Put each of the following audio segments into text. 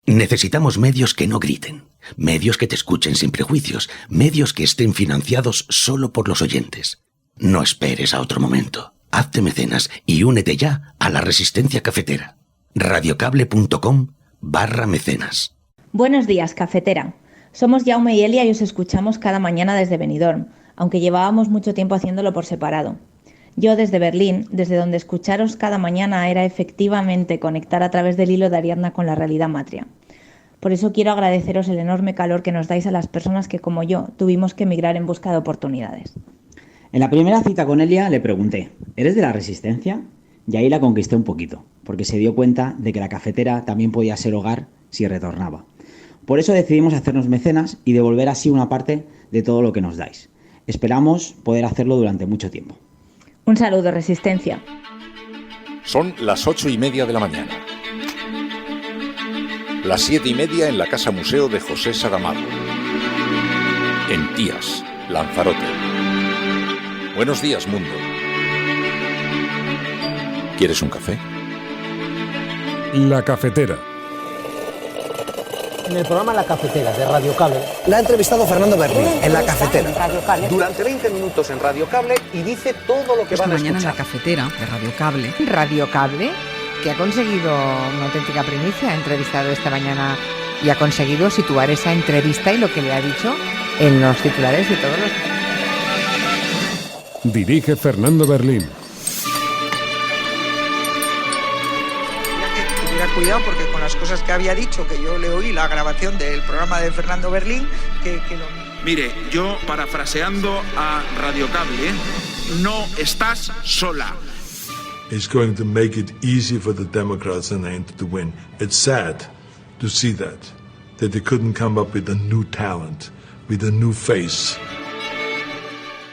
Necesitamos medios que no griten, medios que te escuchen sin prejuicios, medios que estén financiados solo por los oyentes. No esperes a otro momento. Hazte mecenas y únete ya a la Resistencia Cafetera. radiocable.com/mecenas. Buenos días, cafetera. Somos Jaume y Elia y os escuchamos cada mañana desde Benidorm, aunque llevábamos mucho tiempo haciéndolo por separado. Yo desde Berlín, desde donde escucharos cada mañana era efectivamente conectar a través del hilo de Ariadna con la realidad matria. Por eso quiero agradeceros el enorme calor que nos dais a las personas que, como yo, tuvimos que emigrar en busca de oportunidades. En la primera cita con Elia le pregunté, ¿eres de la Resistencia? Y ahí la conquisté un poquito, porque se dio cuenta de que la cafetera también podía ser hogar si retornaba. Por eso decidimos hacernos mecenas y devolver así una parte de todo lo que nos dais. Esperamos poder hacerlo durante mucho tiempo. Un saludo, Resistencia. Son las 8:30 de la mañana. Las 7:30 en la Casa Museo de José Saramago. En Tías, Lanzarote. Buenos días, mundo. ¿Quieres un café? La cafetera. En el programa La Cafetera de Radio Cable la ha entrevistado Fernando Berlín en La Cafetera. Durante 20 minutos en Radio Cable y dice todo lo que van a escuchar. Mañana en La Cafetera de Radio Cable. Radio Cable, que ha conseguido una auténtica primicia, ha entrevistado esta mañana y ha conseguido situar esa entrevista y lo que le ha dicho en los titulares de todos los... Dirige Fernando Berlín. Cuidado porque con las cosas que había dicho, que yo le oí la grabación del programa de Fernando Berlín, que lo... Mire, yo parafraseando a Radio Cable, no estás sola. It's going to make it easy for the Democrats and to win. It's sad to see that they couldn't come up with a new talent, with a new face.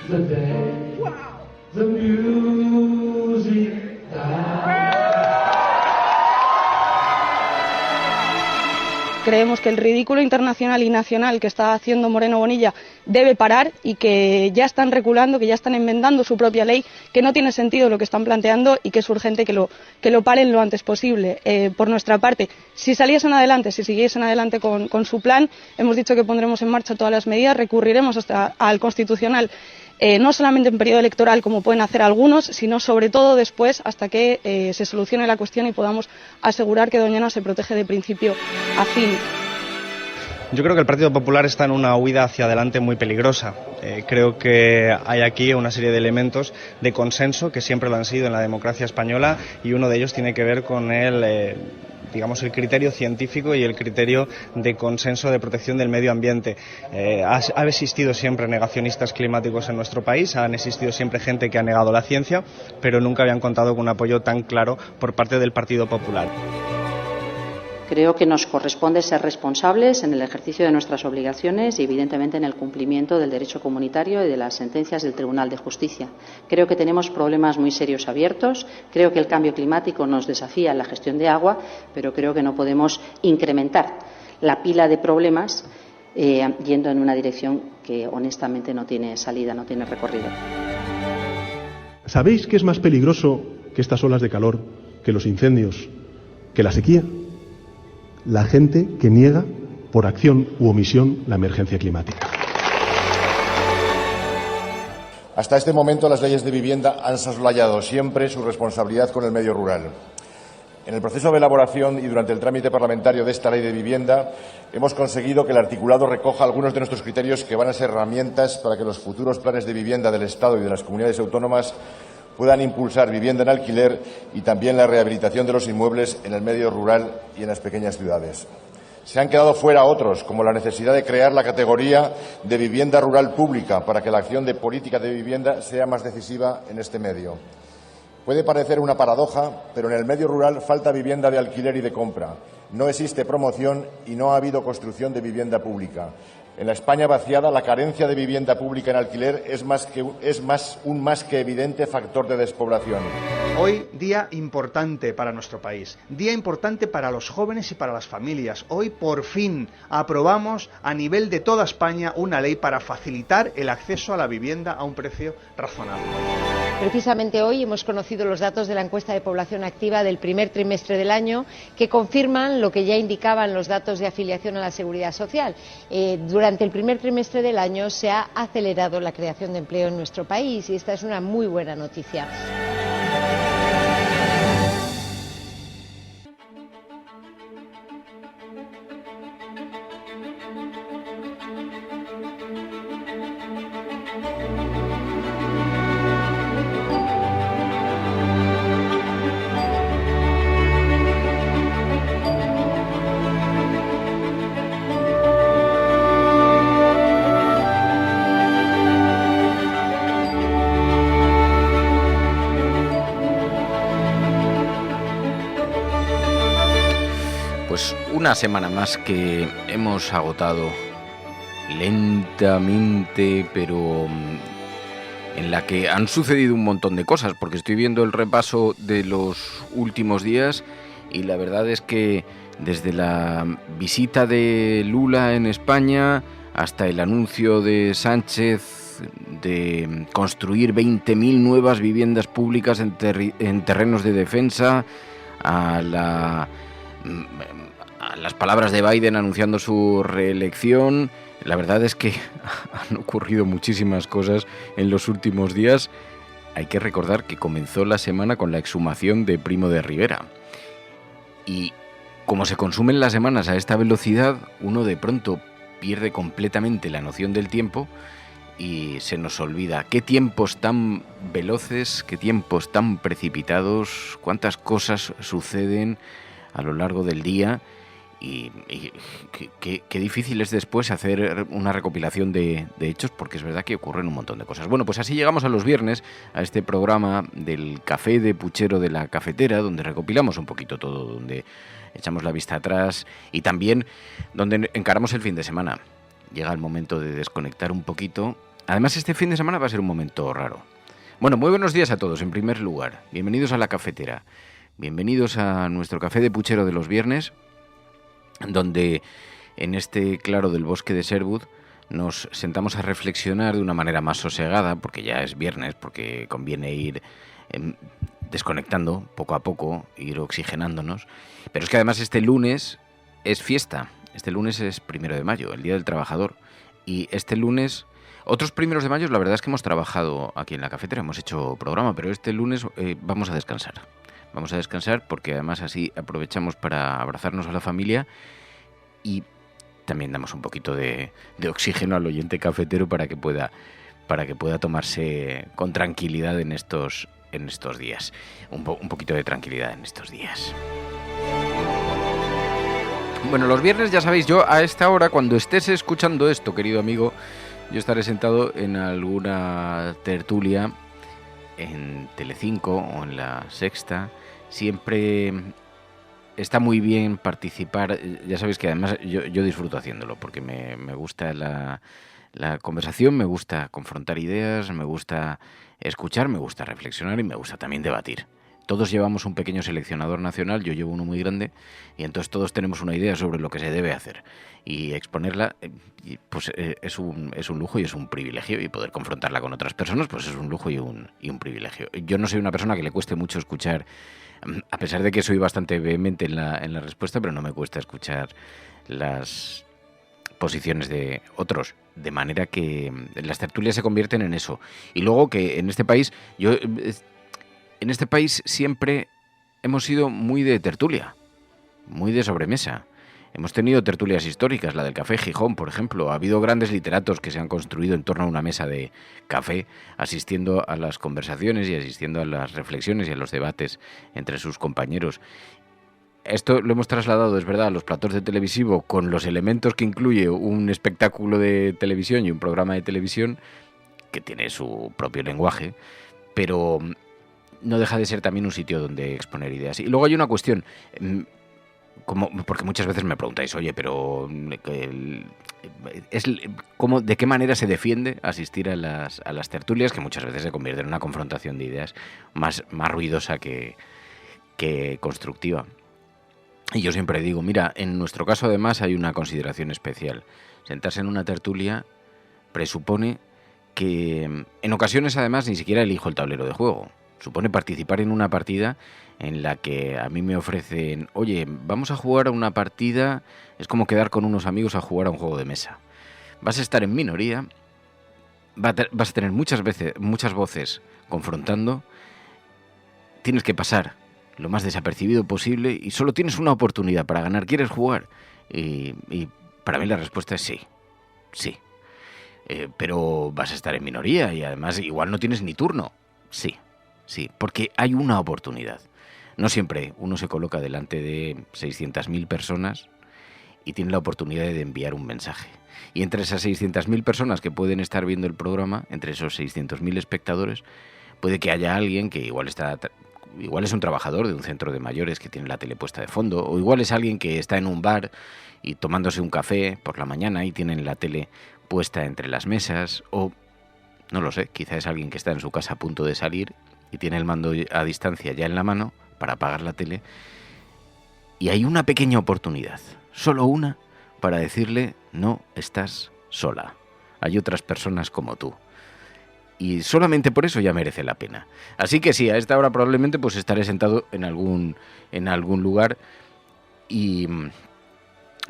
The day, the music died. Creemos que el ridículo internacional y nacional que está haciendo Moreno Bonilla debe parar y que ya están reculando, que ya están enmendando su propia ley, que no tiene sentido lo que están planteando y que es urgente que lo paren lo antes posible. Por nuestra parte, si siguiesen adelante con su plan, hemos dicho que pondremos en marcha todas las medidas, recurriremos hasta al Constitucional. No solamente en periodo electoral, como pueden hacer algunos, sino sobre todo después, hasta que se solucione la cuestión y podamos asegurar que Doñana se protege de principio a fin. Yo creo que el Partido Popular está en una huida hacia adelante muy peligrosa. Creo que hay aquí una serie de elementos de consenso que siempre lo han sido en la democracia española y uno de ellos tiene que ver con el criterio científico y el criterio de consenso de protección del medio ambiente. Ha existido siempre negacionistas climáticos en nuestro país, han existido siempre gente que ha negado la ciencia, pero nunca habían contado con un apoyo tan claro por parte del Partido Popular. Creo que nos corresponde ser responsables en el ejercicio de nuestras obligaciones y, evidentemente, en el cumplimiento del derecho comunitario y de las sentencias del Tribunal de Justicia. Creo que tenemos problemas muy serios abiertos. Creo que el cambio climático nos desafía en la gestión de agua, pero creo que no podemos incrementar la pila de problemas yendo en una dirección que, honestamente, no tiene salida, no tiene recorrido. ¿Sabéis qué es más peligroso que estas olas de calor, que los incendios, que la sequía? La gente que niega por acción u omisión la emergencia climática. Hasta este momento las leyes de vivienda han soslayado siempre su responsabilidad con el medio rural. En el proceso de elaboración y durante el trámite parlamentario de esta ley de vivienda hemos conseguido que el articulado recoja algunos de nuestros criterios que van a ser herramientas para que los futuros planes de vivienda del Estado y de las comunidades autónomas puedan impulsar vivienda en alquiler y también la rehabilitación de los inmuebles en el medio rural y en las pequeñas ciudades. Se han quedado fuera otros, como la necesidad de crear la categoría de vivienda rural pública para que la acción de política de vivienda sea más decisiva en este medio. Puede parecer una paradoja, pero en el medio rural falta vivienda de alquiler y de compra. No existe promoción y no ha habido construcción de vivienda pública. En la España vaciada, la carencia de vivienda pública en alquiler es un más que evidente factor de despoblación. Hoy, día importante para nuestro país, día importante para los jóvenes y para las familias. Hoy, por fin, aprobamos a nivel de toda España una ley para facilitar el acceso a la vivienda a un precio razonable. Precisamente hoy hemos conocido los datos de la encuesta de población activa del primer trimestre del año, que confirman lo que ya indicaban los datos de afiliación a la Seguridad Social. Durante el primer trimestre del año se ha acelerado la creación de empleo en nuestro país y esta es una muy buena noticia. Una semana más que hemos agotado lentamente, pero en la que han sucedido un montón de cosas, porque estoy viendo el repaso de los últimos días y la verdad es que desde la visita de Lula en España hasta el anuncio de Sánchez de construir 20.000 nuevas viviendas públicas en terrenos de defensa, a las palabras de Biden anunciando su reelección. La verdad es que han ocurrido muchísimas cosas en los últimos días. Hay que recordar que comenzó la semana con la exhumación de Primo de Rivera. Y como se consumen las semanas a esta velocidad, uno de pronto pierde completamente la noción del tiempo y se nos olvida qué tiempos tan veloces, qué tiempos tan precipitados, cuántas cosas suceden a lo largo del día. Y qué difícil es después hacer una recopilación de hechos, porque es verdad que ocurren un montón de cosas. Bueno, pues así llegamos a los viernes, a este programa del Café de Puchero de la Cafetera, donde recopilamos un poquito todo, donde echamos la vista atrás y también donde encaramos el fin de semana. Llega el momento de desconectar un poquito. Además, este fin de semana va a ser un momento raro. Bueno, muy buenos días a todos, en primer lugar. Bienvenidos a la Cafetera. Bienvenidos a nuestro Café de Puchero de los viernes, donde en este claro del bosque de Sherwood nos sentamos a reflexionar de una manera más sosegada, porque ya es viernes, porque conviene ir desconectando poco a poco, ir oxigenándonos. Pero es que además este lunes es fiesta, este lunes es 1 de mayo, el Día del Trabajador, y este lunes, otros 1 de mayo la verdad es que hemos trabajado aquí en la cafetera, hemos hecho programa, pero este lunes vamos a descansar. Vamos a descansar porque además así aprovechamos para abrazarnos a la familia y también damos un poquito de oxígeno al oyente cafetero para que pueda tomarse con tranquilidad en estos días. Un poquito de tranquilidad en estos días. Bueno, los viernes ya sabéis, yo a esta hora, cuando estés escuchando esto, querido amigo, yo estaré sentado en alguna tertulia en Telecinco o en La Sexta. Siempre está muy bien participar, ya sabéis que además yo disfruto haciéndolo, porque me gusta la conversación, me gusta confrontar ideas, me gusta escuchar, me gusta reflexionar y me gusta también debatir. Todos llevamos un pequeño seleccionador nacional, yo llevo uno muy grande, y entonces todos tenemos una idea sobre lo que se debe hacer. Y exponerla, pues es un lujo y es un privilegio, y poder confrontarla con otras personas, pues es un lujo y un privilegio. Yo no soy una persona que le cueste mucho escuchar, a pesar de que soy bastante vehemente en la respuesta, pero no me cuesta escuchar las posiciones de otros, de manera que las tertulias se convierten en eso. Y luego que en este país, en este país siempre hemos sido muy de tertulia, muy de sobremesa. Hemos tenido tertulias históricas, la del Café Gijón, por ejemplo. Ha habido grandes literatos que se han construido en torno a una mesa de café, asistiendo a las conversaciones y asistiendo a las reflexiones y a los debates entre sus compañeros. Esto lo hemos trasladado, es verdad, a los platós de televisivo con los elementos que incluye un espectáculo de televisión y un programa de televisión que tiene su propio lenguaje, pero no deja de ser también un sitio donde exponer ideas. Y luego hay una cuestión, porque muchas veces me preguntáis, oye, pero ¿de qué manera se defiende asistir a las tertulias, que muchas veces se convierte en una confrontación de ideas más ruidosa que constructiva? Y yo siempre digo, mira, en nuestro caso además hay una consideración especial. Sentarse en una tertulia presupone que en ocasiones además ni siquiera elijo el tablero de juego. Supone participar en una partida en la que a mí me ofrecen, oye, vamos a jugar a una partida, es como quedar con unos amigos a jugar a un juego de mesa. Vas a estar en minoría, vas a tener muchas voces confrontando, tienes que pasar lo más desapercibido posible y solo tienes una oportunidad para ganar. ¿Quieres jugar? Y para mí la respuesta es sí. Pero vas a estar en minoría y además igual no tienes ni turno. Sí, porque hay una oportunidad. No siempre uno se coloca delante de 600.000 personas y tiene la oportunidad de enviar un mensaje. Y entre esas 600.000 personas que pueden estar viendo el programa, entre esos 600.000 espectadores, puede que haya alguien que igual es un trabajador de un centro de mayores que tiene la tele puesta de fondo, o igual es alguien que está en un bar y tomándose un café por la mañana y tienen la tele puesta entre las mesas, o no lo sé, quizá es alguien que está en su casa a punto de salir y tiene el mando a distancia ya en la mano para apagar la tele, y hay una pequeña oportunidad, solo una, para decirle: no estás sola, hay otras personas como tú. Y solamente por eso ya merece la pena. Así que sí, a esta hora probablemente pues estaré sentado en algún lugar.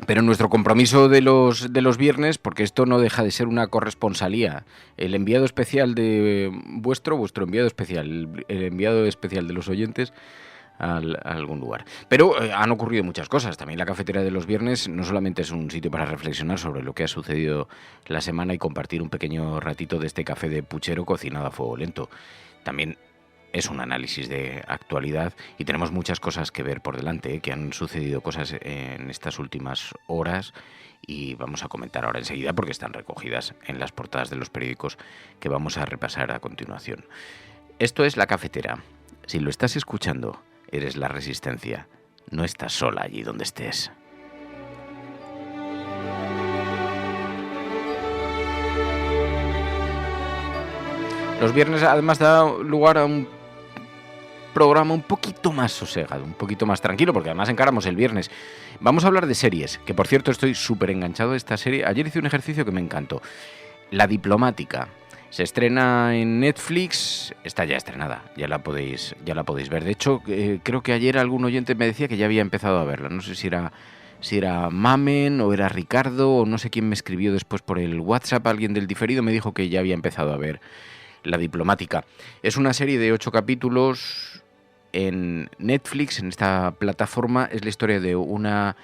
Pero nuestro compromiso de los viernes, porque esto no deja de ser una corresponsalía, el enviado especial de vuestro enviado especial, el enviado especial de los oyentes a algún lugar. Pero han ocurrido muchas cosas. También la cafetera de los viernes no solamente es un sitio para reflexionar sobre lo que ha sucedido la semana y compartir un pequeño ratito de este café de puchero cocinado a fuego lento. También es un análisis de actualidad y tenemos muchas cosas que ver por delante, que han sucedido cosas en estas últimas horas y vamos a comentar ahora enseguida porque están recogidas en las portadas de los periódicos que vamos a repasar a continuación. Esto es La Cafetera. Si lo estás escuchando, eres la Resistencia. No estás sola allí donde estés. Los viernes además da lugar a un programa un poquito más sosegado, un poquito más tranquilo, porque además encaramos el viernes. Vamos a hablar de series, que por cierto estoy súper enganchado de esta serie. Ayer hice un ejercicio que me encantó. La Diplomática. Se estrena en Netflix, está ya estrenada, ya la podéis ver. De hecho, creo que ayer algún oyente me decía que ya había empezado a verla. No sé si era Mamen o era Ricardo o no sé quién me escribió después por el WhatsApp. Alguien del diferido me dijo que ya había empezado a ver La Diplomática. Es una serie de 8 capítulos en Netflix, en esta plataforma. Es la historia de una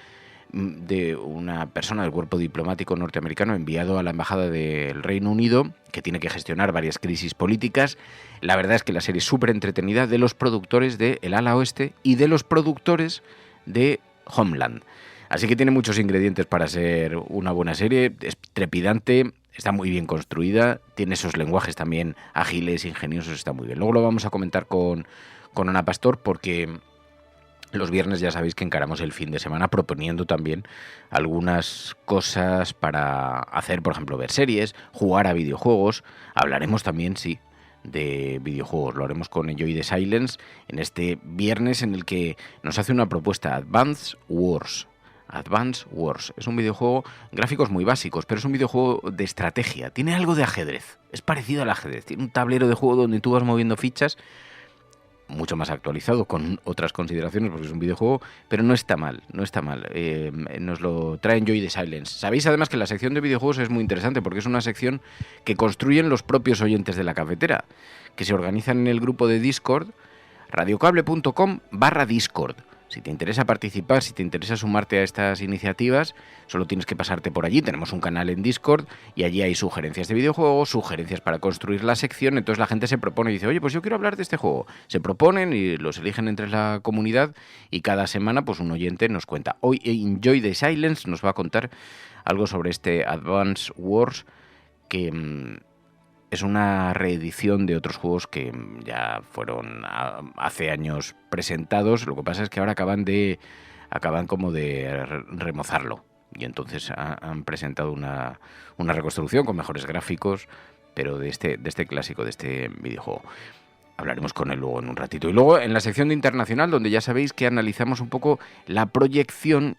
persona del cuerpo diplomático norteamericano enviado a la embajada del Reino Unido, que tiene que gestionar varias crisis políticas. La verdad es que la serie es súper entretenida, de los productores de El Ala Oeste y de los productores de Homeland. Así que tiene muchos ingredientes para ser una buena serie. Es trepidante, está muy bien construida, tiene esos lenguajes también ágiles, ingeniosos, está muy bien. Luego lo vamos a comentar con Ana Pastor, porque los viernes ya sabéis que encaramos el fin de semana proponiendo también algunas cosas para hacer, por ejemplo, ver series, jugar a videojuegos. Hablaremos también, sí, de videojuegos. Lo haremos con Enjoy the Silence en este viernes en el que nos hace una propuesta, Advance Wars. Advance Wars. Es un videojuego, gráficos muy básicos, pero es un videojuego de estrategia. Tiene algo de ajedrez. Es parecido al ajedrez. Tiene un tablero de juego donde tú vas moviendo fichas, mucho más actualizado con otras consideraciones porque es un videojuego, pero no está mal. Nos lo trae Enjoy the Silence. Sabéis además que la sección de videojuegos es muy interesante porque es una sección que construyen los propios oyentes de la cafetera, que se organizan en el grupo de Discord, radiocable.com/Discord. Si te interesa participar, si te interesa sumarte a estas iniciativas, solo tienes que pasarte por allí. Tenemos un canal en Discord y allí hay sugerencias de videojuegos, sugerencias para construir la sección. Entonces la gente se propone y dice, oye, pues yo quiero hablar de este juego. Se proponen y los eligen entre la comunidad y cada semana pues un oyente nos cuenta. Hoy Enjoy the Silence nos va a contar algo sobre este Advance Wars, que es una reedición de otros juegos que ya fueron hace años presentados. Lo que pasa es que ahora acaban como de remozarlo. Y entonces han presentado una reconstrucción con mejores gráficos, pero de este clásico, de este videojuego. Hablaremos con él luego en un ratito. Y luego en la sección de internacional, donde ya sabéis que analizamos un poco la proyección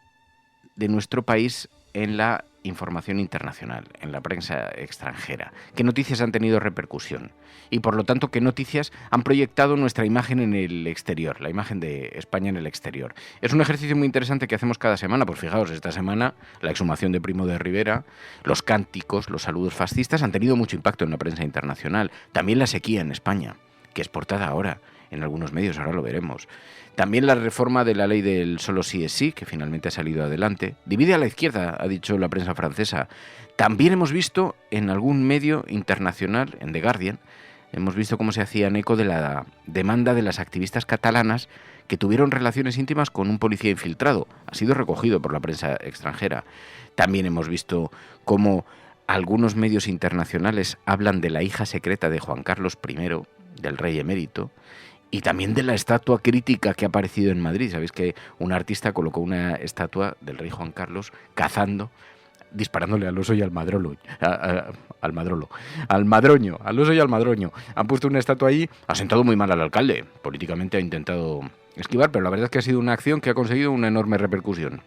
de nuestro país en la información internacional en la prensa extranjera, qué noticias han tenido repercusión y por lo tanto qué noticias han proyectado nuestra imagen en el exterior, la imagen de España en el exterior. Es un ejercicio muy interesante que hacemos cada semana. Pues fijaos, esta semana la exhumación de Primo de Rivera, los cánticos, los saludos fascistas han tenido mucho impacto en la prensa internacional. También la sequía en España, que es portada ahora en algunos medios, ahora lo veremos. También la reforma de la ley del solo sí es sí, que finalmente ha salido adelante. Divide a la izquierda, ha dicho la prensa francesa. También hemos visto en algún medio internacional, en The Guardian, hemos visto cómo se hacían eco de la demanda de las activistas catalanas que tuvieron relaciones íntimas con un policía infiltrado. Ha sido recogido por la prensa extranjera. También hemos visto cómo algunos medios internacionales hablan de la hija secreta de Juan Carlos I, del rey emérito, y también de la estatua crítica que ha aparecido en Madrid. Sabéis que un artista colocó una estatua del rey Juan Carlos cazando, disparándole al oso y al madroño. Al oso y al madroño. Han puesto una estatua ahí, ha sentado muy mal al alcalde. Políticamente ha intentado esquivar, pero la verdad es que ha sido una acción que ha conseguido una enorme repercusión.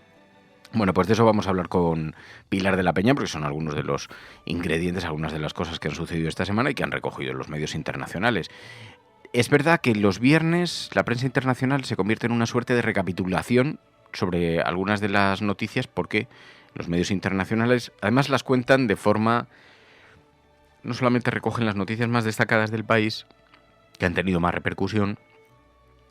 Bueno, pues de eso vamos a hablar con Pilar de la Peña, porque son algunos de los ingredientes, algunas de las cosas que han sucedido esta semana y que han recogido en los medios internacionales. Es verdad que los viernes la prensa internacional se convierte en una suerte de recapitulación sobre algunas de las noticias, porque los medios internacionales además las cuentan de forma... No solamente recogen las noticias más destacadas del país, que han tenido más repercusión,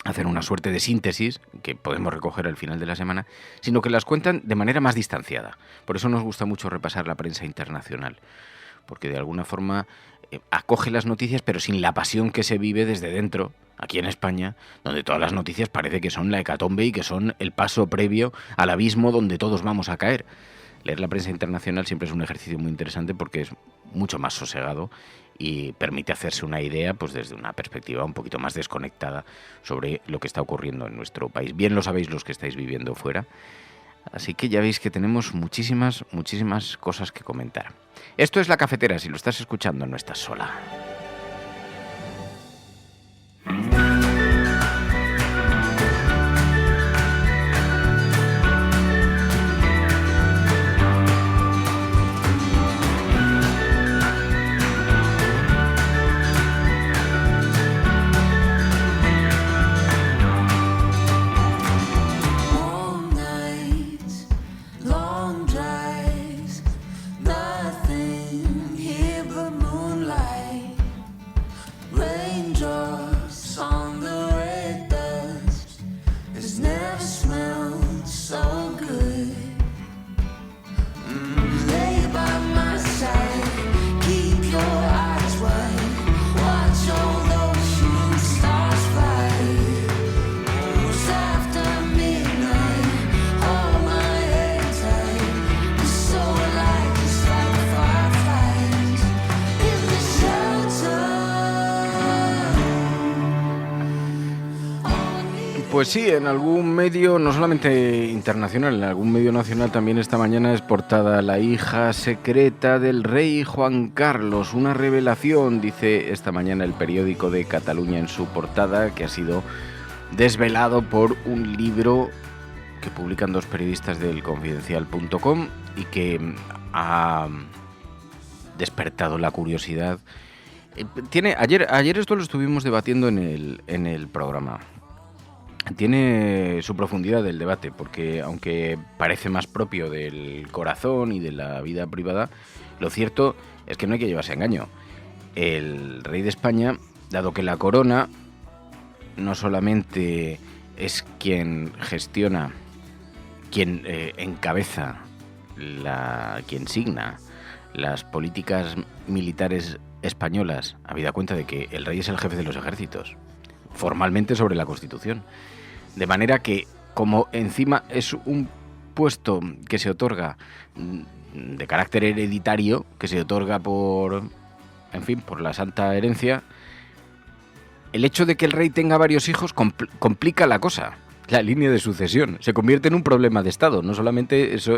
hacen una suerte de síntesis que podemos recoger al final de la semana, sino que las cuentan de manera más distanciada. Por eso nos gusta mucho repasar la prensa internacional, porque de alguna forma acoge las noticias, pero sin la pasión que se vive desde dentro, aquí en España, donde todas las noticias parece que son la hecatombe y que son el paso previo al abismo donde todos vamos a caer. Leer la prensa internacional siempre es un ejercicio muy interesante porque es mucho más sosegado y permite hacerse una idea, pues desde una perspectiva un poquito más desconectada sobre lo que está ocurriendo en nuestro país. Bien lo sabéis los que estáis viviendo fuera. Así que ya veis que tenemos muchísimas cosas que comentar. Esto es La Cafetera. Si lo estás escuchando, no estás sola. Pues sí, en algún medio, no solamente internacional, en algún medio nacional también esta mañana es portada la hija secreta del rey Juan Carlos. Una revelación, dice esta mañana el periódico de Cataluña en su portada, que ha sido desvelado por un libro que publican dos periodistas del Confidencial.com y que ha despertado la curiosidad. Ayer esto lo estuvimos debatiendo en el programa. Tiene su profundidad el debate, porque aunque parece más propio del corazón y de la vida privada, lo cierto es que no hay que llevarse a engaño. El rey de España, dado que la corona no solamente es quien gestiona, quien encabeza, quien signa las políticas militares españolas, habida cuenta de que el rey es el jefe de los ejércitos, formalmente sobre la Constitución. De manera que, como encima es un puesto que se otorga de carácter hereditario, que se otorga por la santa herencia, el hecho de que el rey tenga varios hijos complica la cosa, la línea de sucesión. Se convierte en un problema de Estado. No solamente eso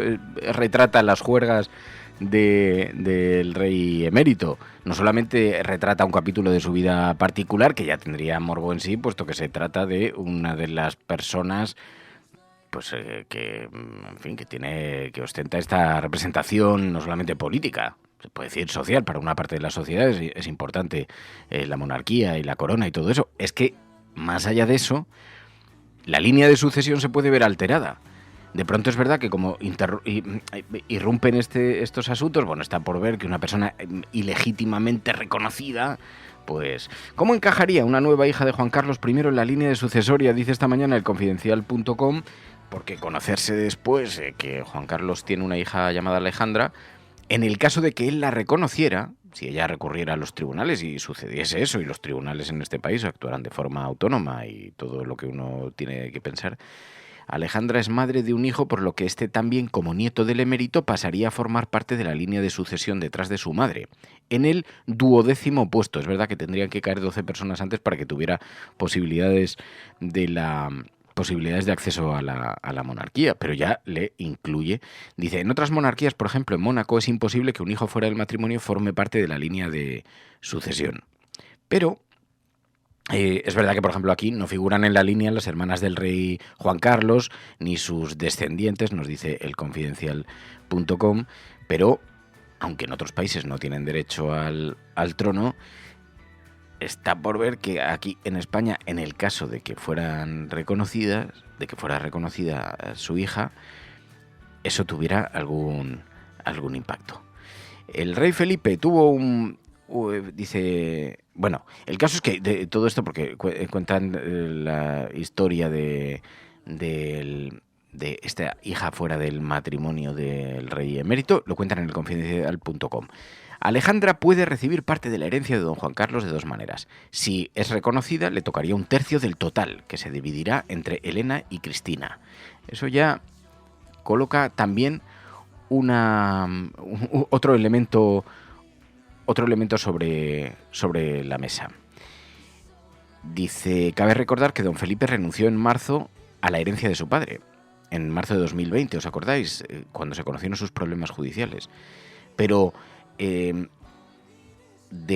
retrata las juergas del rey emérito, no solamente retrata un capítulo de su vida particular, que ya tendría morbo en sí, puesto que se trata de una de las personas pues que, en fin, que ostenta esta representación no solamente política, se puede decir social, para una parte de la sociedad es importante la monarquía y la corona y todo eso. Es que, más allá de eso, la línea de sucesión se puede ver alterada. De pronto es verdad que como irrumpen estos asuntos, bueno, está por ver que una persona ilegítimamente reconocida, pues, ¿cómo encajaría una nueva hija de Juan Carlos I en la línea de sucesoria? Dice esta mañana el Confidencial.com, porque conocerse después que Juan Carlos tiene una hija llamada Alejandra, en el caso de que él la reconociera, si ella recurriera a los tribunales y sucediese eso, y los tribunales en este país actuaran de forma autónoma y todo lo que uno tiene que pensar, Alejandra es madre de un hijo, por lo que este también, como nieto del emérito, pasaría a formar parte de la línea de sucesión detrás de su madre, en el 12º puesto. Es verdad que tendrían que caer 12 personas antes para que tuviera posibilidades de acceso a la monarquía, pero ya le incluye. Dice, en otras monarquías, por ejemplo, en Mónaco, es imposible que un hijo fuera del matrimonio forme parte de la línea de sucesión. Pero es verdad que, por ejemplo, aquí no figuran en la línea las hermanas del rey Juan Carlos, ni sus descendientes, nos dice el Confidencial.com, pero, aunque en otros países no tienen derecho al trono, está por ver que aquí en España, en el caso de que fuera reconocida su hija, eso tuviera algún impacto. El rey Felipe tuvo dice, bueno, el caso es que de todo esto, porque cuentan la historia de esta hija fuera del matrimonio del rey emérito, lo cuentan en el Confidencial.com. Alejandra puede recibir parte de la herencia de don Juan Carlos de dos maneras. Si es reconocida, le tocaría un tercio del total, que se dividirá entre Elena y Cristina. Eso ya coloca también otro elemento sobre la mesa. Dice, cabe recordar que don Felipe renunció en marzo a la herencia de su padre, en marzo de 2020, ¿os acordáis? Cuando se conocieron sus problemas judiciales. Pero de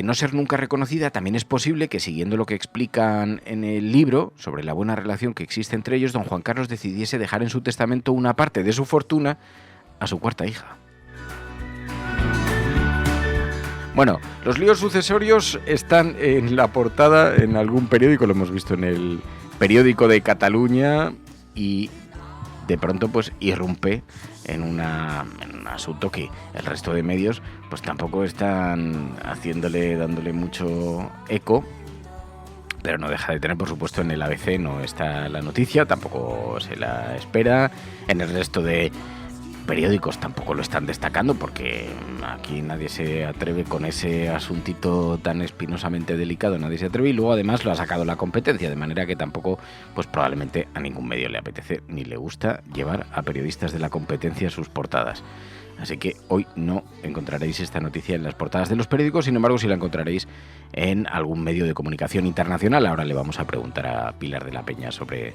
no ser nunca reconocida, también es posible que, siguiendo lo que explican en el libro sobre la buena relación que existe entre ellos, don Juan Carlos decidiese dejar en su testamento una parte de su fortuna a su cuarta hija. Bueno, los líos sucesorios están en la portada en algún periódico, lo hemos visto en el Periódico de Cataluña, y de pronto pues irrumpe en un asunto que el resto de medios pues tampoco están dándole mucho eco, pero no deja de tener, por supuesto, en el ABC no está la noticia, tampoco se la espera, en el resto de periódicos tampoco lo están destacando, porque aquí nadie se atreve con ese asuntito tan espinosamente delicado, nadie se atreve, y luego además lo ha sacado la competencia, de manera que tampoco, pues probablemente a ningún medio le apetece ni le gusta llevar a periodistas de la competencia a sus portadas. Así que hoy no encontraréis esta noticia en las portadas de los periódicos, sin embargo sí la encontraréis en algún medio de comunicación internacional. Ahora le vamos a preguntar a Pilar de la Peña sobre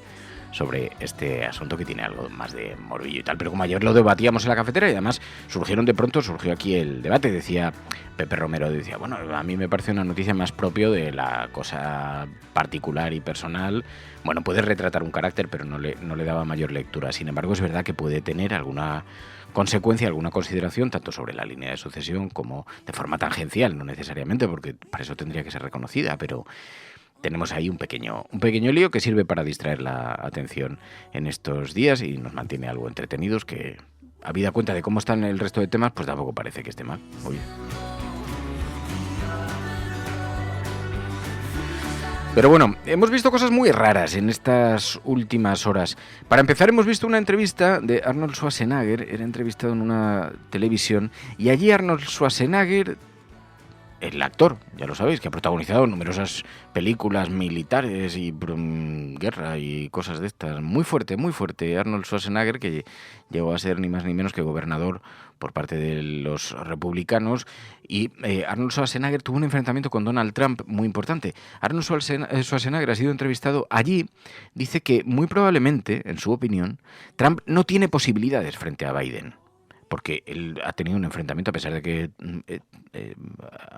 este asunto, que tiene algo más de morbillo y tal, pero como ayer lo debatíamos en la cafetera y además surgió aquí el debate, decía Pepe Romero, decía, bueno, a mí me parece una noticia más propio de la cosa particular y personal, bueno, puede retratar un carácter, pero no le daba mayor lectura. Sin embargo, es verdad que puede tener alguna consecuencia, alguna consideración, tanto sobre la línea de sucesión como de forma tangencial, no necesariamente, porque para eso tendría que ser reconocida, pero tenemos ahí un pequeño lío que sirve para distraer la atención en estos días y nos mantiene algo entretenidos, que, habida cuenta de cómo están el resto de temas, pues tampoco parece que esté mal. Oye. Pero bueno, hemos visto cosas muy raras en estas últimas horas. Para empezar, hemos visto una entrevista de Arnold Schwarzenegger, era entrevistado en una televisión, y allí Arnold Schwarzenegger, el actor, ya lo sabéis, que ha protagonizado numerosas películas militares y guerra y cosas de estas. Muy fuerte, Arnold Schwarzenegger, que llegó a ser ni más ni menos que gobernador por parte de los republicanos. Y Arnold Schwarzenegger tuvo un enfrentamiento con Donald Trump muy importante. Arnold Schwarzenegger ha sido entrevistado allí. Dice que muy probablemente, en su opinión, Trump no tiene posibilidades frente a Biden. porque él ha tenido un enfrentamiento, a pesar de que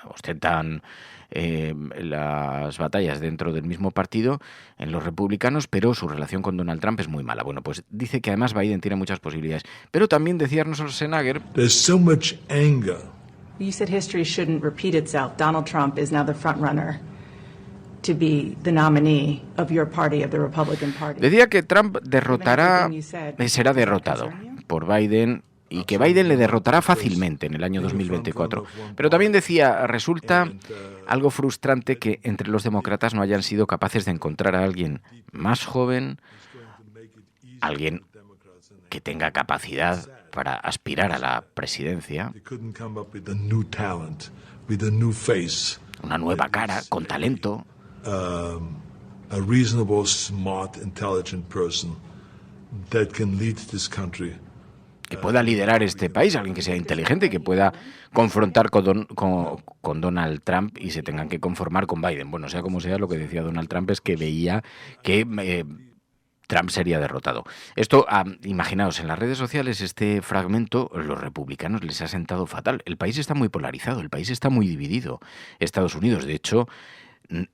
ostentan las batallas dentro del mismo partido, en los republicanos, pero su relación con Donald Trump es muy mala. Bueno, pues dice que además Biden tiene muchas posibilidades. Pero también decía Arnold Schwarzenegger... There's so much anger. You said history shouldn't repeat itself. Donald Trump is now the front runner to be the nominee of your party, of the Republican Party. Decía que Trump será derrotado por Biden y que Biden le derrotará fácilmente en el año 2024. Pero también decía, resulta algo frustrante que entre los demócratas no hayan sido capaces de encontrar a alguien más joven, alguien que tenga capacidad para aspirar a la presidencia, una nueva cara, con talento, a reasonable, smart, intelligent person that can lead this country. Que pueda liderar este país, alguien que sea inteligente y que pueda confrontar con Donald Trump y se tengan que conformar con Biden. Bueno, sea como sea, lo que decía Donald Trump es que veía que Trump sería derrotado. Esto, imaginaos, en las redes sociales este fragmento, los republicanos les ha sentado fatal. El país está muy polarizado, el país está muy dividido. Estados Unidos, de hecho,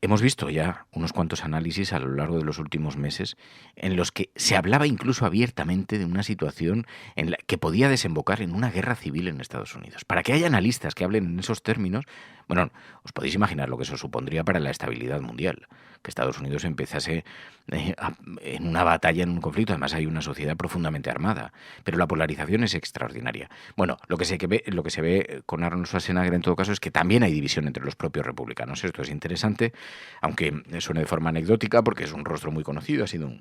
hemos visto ya unos cuantos análisis a lo largo de los últimos meses en los que se hablaba incluso abiertamente de una situación en la que podía desembocar en una guerra civil en Estados Unidos. Para que haya analistas que hablen en esos términos, bueno, os podéis imaginar lo que eso supondría para la estabilidad mundial, que Estados Unidos empezase en una batalla, en un conflicto. Además hay una sociedad profundamente armada, pero la polarización es extraordinaria. Bueno, lo que se ve con Arnold Schwarzenegger en todo caso es que también hay división entre los propios republicanos. Esto es interesante, aunque suene de forma anecdótica, porque es un rostro muy conocido, ha sido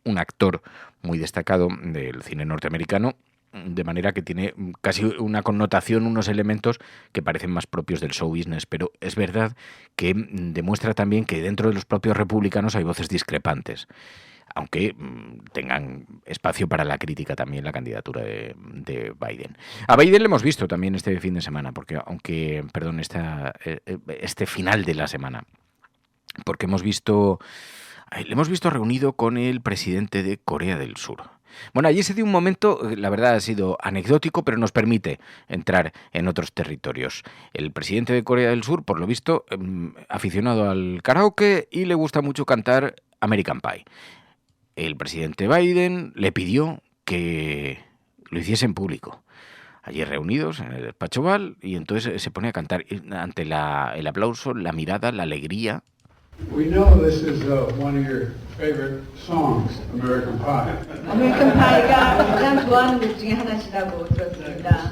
un actor muy destacado del cine norteamericano, de manera que tiene casi una connotación, unos elementos que parecen más propios del show business, pero es verdad que demuestra también que dentro de los propios republicanos hay voces discrepantes, aunque tengan espacio para la crítica también la candidatura de Biden. A Biden le hemos visto también este fin de semana, este final de la semana, porque le hemos visto reunido con el presidente de Corea del Sur. Bueno, allí se dio un momento, la verdad ha sido anecdótico, pero nos permite entrar en otros territorios. El presidente de Corea del Sur, por lo visto, aficionado al karaoke y le gusta mucho cantar American Pie. El presidente Biden le pidió que lo hiciese en público. Allí reunidos en el despacho Oval, y entonces se pone a cantar ante el aplauso, la mirada, la alegría. We know this is one of your favorite songs, American Pie. American Pie가 가장 좋아하는 곡 중에 하나시라고 들었습니다.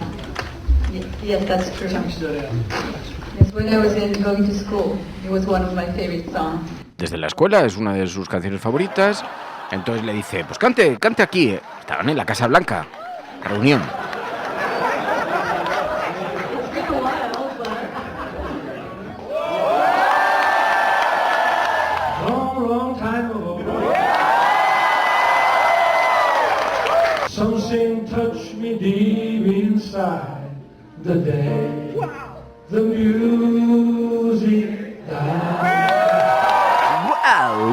Yes, that's true. Yes, when I was going to school, it was one of my favorite songs. Desde la escuela es una de sus canciones favoritas. Entonces le dice, pues cante aquí. Estaban en la Casa Blanca. Reunión. Something touched me deep inside the day the music died.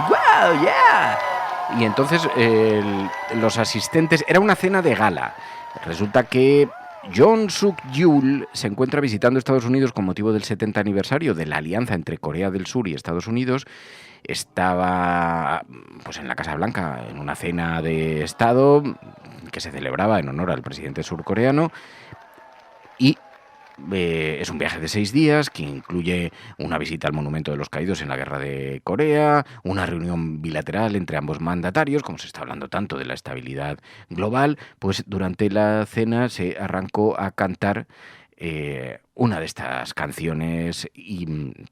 ¡Wow, yeah! Y entonces los asistentes... Era una cena de gala. Resulta que Yoon Suk-yeol se encuentra visitando Estados Unidos con motivo del 70 aniversario de la alianza entre Corea del Sur y Estados Unidos. Estaba pues en la Casa Blanca en una cena de Estado que se celebraba en honor al presidente surcoreano, y es un viaje de 6 días que incluye una visita al Monumento de los Caídos en la Guerra de Corea, una reunión bilateral entre ambos mandatarios. Como se está hablando tanto de la estabilidad global, pues durante la cena se arrancó a cantar una de estas canciones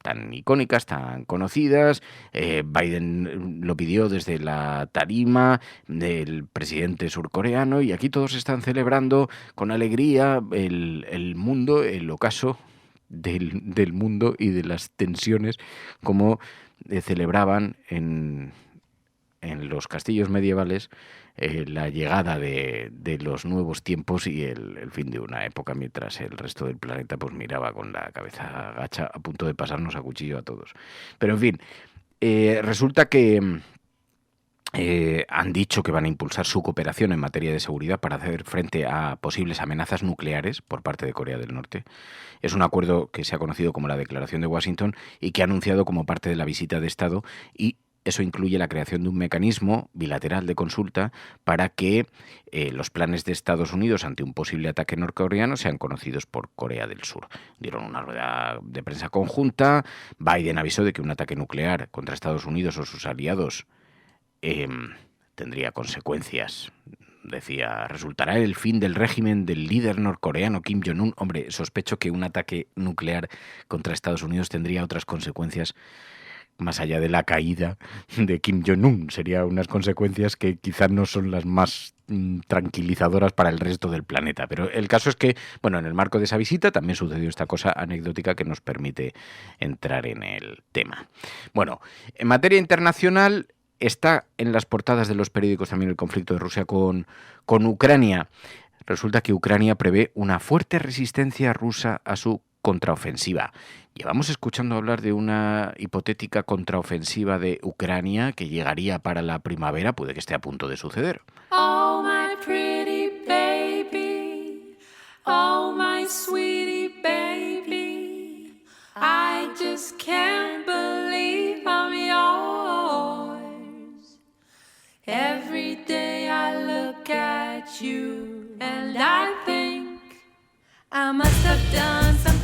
tan icónicas, tan conocidas. Biden lo pidió desde la tarima del presidente surcoreano, y aquí todos están celebrando con alegría el mundo, el ocaso del mundo y de las tensiones, como celebraban en los castillos medievales la llegada de los nuevos tiempos y el fin de una época, mientras el resto del planeta pues miraba con la cabeza agacha a punto de pasarnos a cuchillo a todos. Pero en fin, resulta que han dicho que van a impulsar su cooperación en materia de seguridad para hacer frente a posibles amenazas nucleares por parte de Corea del Norte. Es un acuerdo que se ha conocido como la Declaración de Washington y que ha anunciado como parte de la visita de Estado, y eso incluye la creación de un mecanismo bilateral de consulta para que los planes de Estados Unidos ante un posible ataque norcoreano sean conocidos por Corea del Sur. Dieron una rueda de prensa conjunta. Biden avisó de que un ataque nuclear contra Estados Unidos o sus aliados tendría consecuencias. Decía, resultará el fin del régimen del líder norcoreano Kim Jong-un. Hombre, sospecho que un ataque nuclear contra Estados Unidos tendría otras consecuencias más allá de la caída de Kim Jong-un. Serían unas consecuencias que quizás no son las más tranquilizadoras para el resto del planeta. Pero el caso es que, bueno, en el marco de esa visita también sucedió esta cosa anecdótica que nos permite entrar en el tema. Bueno, en materia internacional, está en las portadas de los periódicos también el conflicto de Rusia con Ucrania. Resulta que Ucrania prevé una fuerte resistencia rusa a su contraofensiva. Llevamos escuchando hablar de una hipotética contraofensiva de Ucrania que llegaría para la primavera, puede que esté a punto de suceder. Oh, my pretty baby, oh, my sweetie baby, I just can't believe I'm yours. Every day I look at you and I think I must have done something.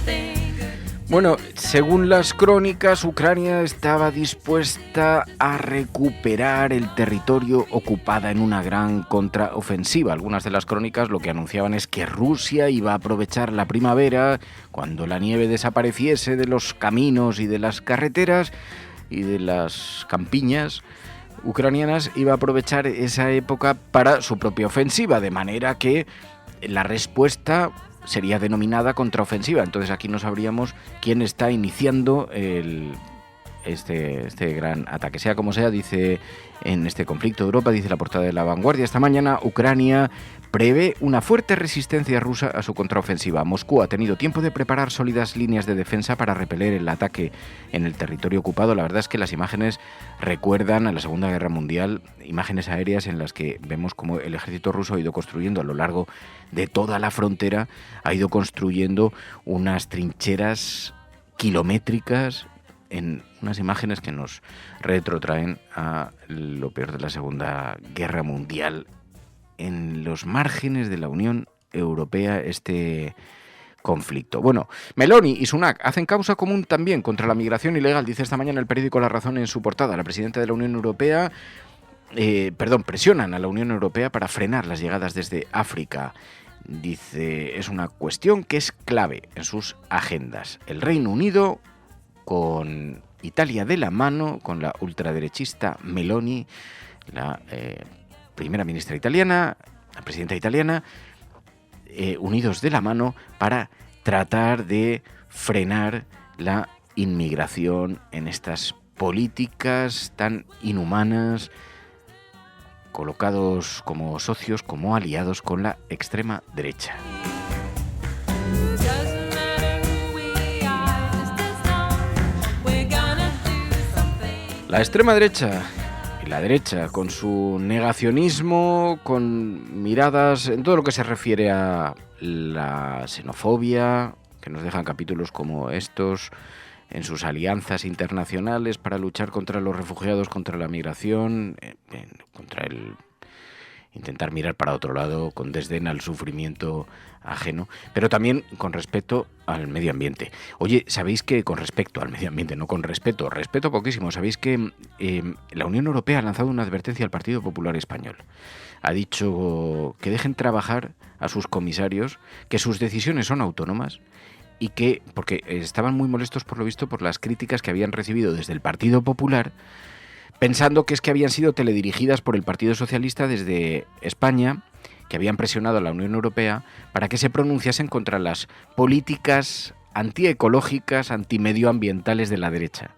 Bueno, según las crónicas, Ucrania estaba dispuesta a recuperar el territorio ocupado en una gran contraofensiva. Algunas de las crónicas lo que anunciaban es que Rusia iba a aprovechar la primavera, cuando la nieve desapareciese de los caminos y de las carreteras y de las campiñas ucranianas, iba a aprovechar esa época para su propia ofensiva, de manera que la respuesta sería denominada contraofensiva. Entonces aquí no sabríamos quién está iniciando este gran ataque. Sea como sea, dice en este conflicto de Europa, dice la portada de La Vanguardia esta mañana, Ucrania prevé una fuerte resistencia rusa a su contraofensiva. Moscú ha tenido tiempo de preparar sólidas líneas de defensa para repeler el ataque en el territorio ocupado. La verdad es que las imágenes recuerdan a la Segunda Guerra Mundial, imágenes aéreas en las que vemos cómo el ejército ruso ha ido construyendo a lo largo de toda la frontera, ha ido construyendo unas trincheras kilométricas, en unas imágenes que nos retrotraen a lo peor de la Segunda Guerra Mundial. En los márgenes de la Unión Europea este conflicto. Bueno, Meloni y Sunak hacen causa común también contra la migración ilegal, dice esta mañana el periódico La Razón en su portada. La presidenta de la Unión Europea, presionan a la Unión Europea para frenar las llegadas desde África. Dice, es una cuestión que es clave en sus agendas. El Reino Unido, con Italia de la mano, con la ultraderechista Meloni, la primera ministra italiana, la presidenta italiana, unidos de la mano para tratar de frenar la inmigración en estas políticas tan inhumanas, colocados como socios, como aliados con la extrema derecha. La extrema derecha y la derecha, con su negacionismo, con miradas en todo lo que se refiere a la xenofobia, que nos dejan capítulos como estos, en sus alianzas internacionales para luchar contra los refugiados, contra la migración, contra el intentar mirar para otro lado con desdén al sufrimiento ajeno, pero también con respeto al medio ambiente. Oye, ¿sabéis que con respecto al medio ambiente, no con respeto poquísimo, sabéis que la Unión Europea ha lanzado una advertencia al Partido Popular Español? Ha dicho que dejen trabajar a sus comisarios, que sus decisiones son autónomas y que, porque estaban muy molestos por lo visto por las críticas que habían recibido desde el Partido Popular, pensando que es que habían sido teledirigidas por el Partido Socialista desde España, que habían presionado a la Unión Europea para que se pronunciasen contra las políticas antiecológicas, antimedioambientales de la derecha.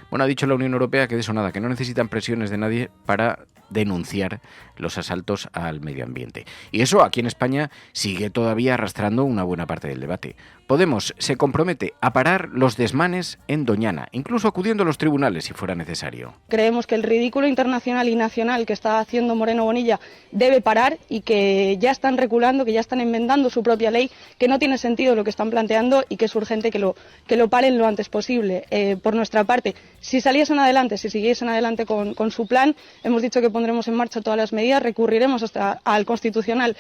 Bueno, ha dicho la Unión Europea que de eso nada, que no necesitan presiones de nadie para denunciar los asaltos al medio ambiente. Y eso aquí en España sigue todavía arrastrando una buena parte del debate. Podemos se compromete a parar los desmanes en Doñana, incluso acudiendo a los tribunales si fuera necesario. Creemos que el ridículo internacional y nacional que está haciendo Moreno Bonilla debe parar y que ya están reculando, que ya están enmendando su propia ley, que no tiene sentido lo que están planteando y que es urgente que lo paren lo antes posible. Por nuestra parte, si siguiesen adelante con su plan, hemos dicho que pondremos en marcha todas las medidas, recurriremos hasta al Constitucional,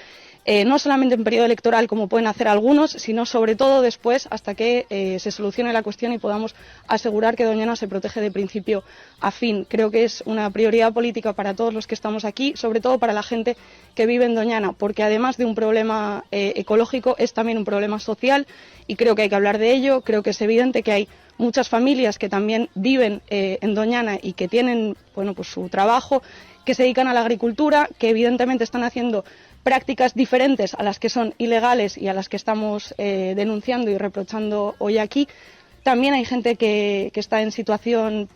no solamente en periodo electoral como pueden hacer algunos, sino sobre todo después hasta que se solucione la cuestión y podamos asegurar que Doñana se protege de principio a fin. Creo que es una prioridad política para todos los que estamos aquí, sobre todo para la gente que vive en Doñana, porque además de un problema ecológico es también un problema social y creo que hay que hablar de ello. Creo que es evidente que hay muchas familias que también viven en Doñana y que tienen pues su trabajo, que se dedican a la agricultura, que evidentemente están haciendo prácticas diferentes a las que son ilegales y a las que estamos denunciando y reprochando hoy aquí. También hay gente que está en situación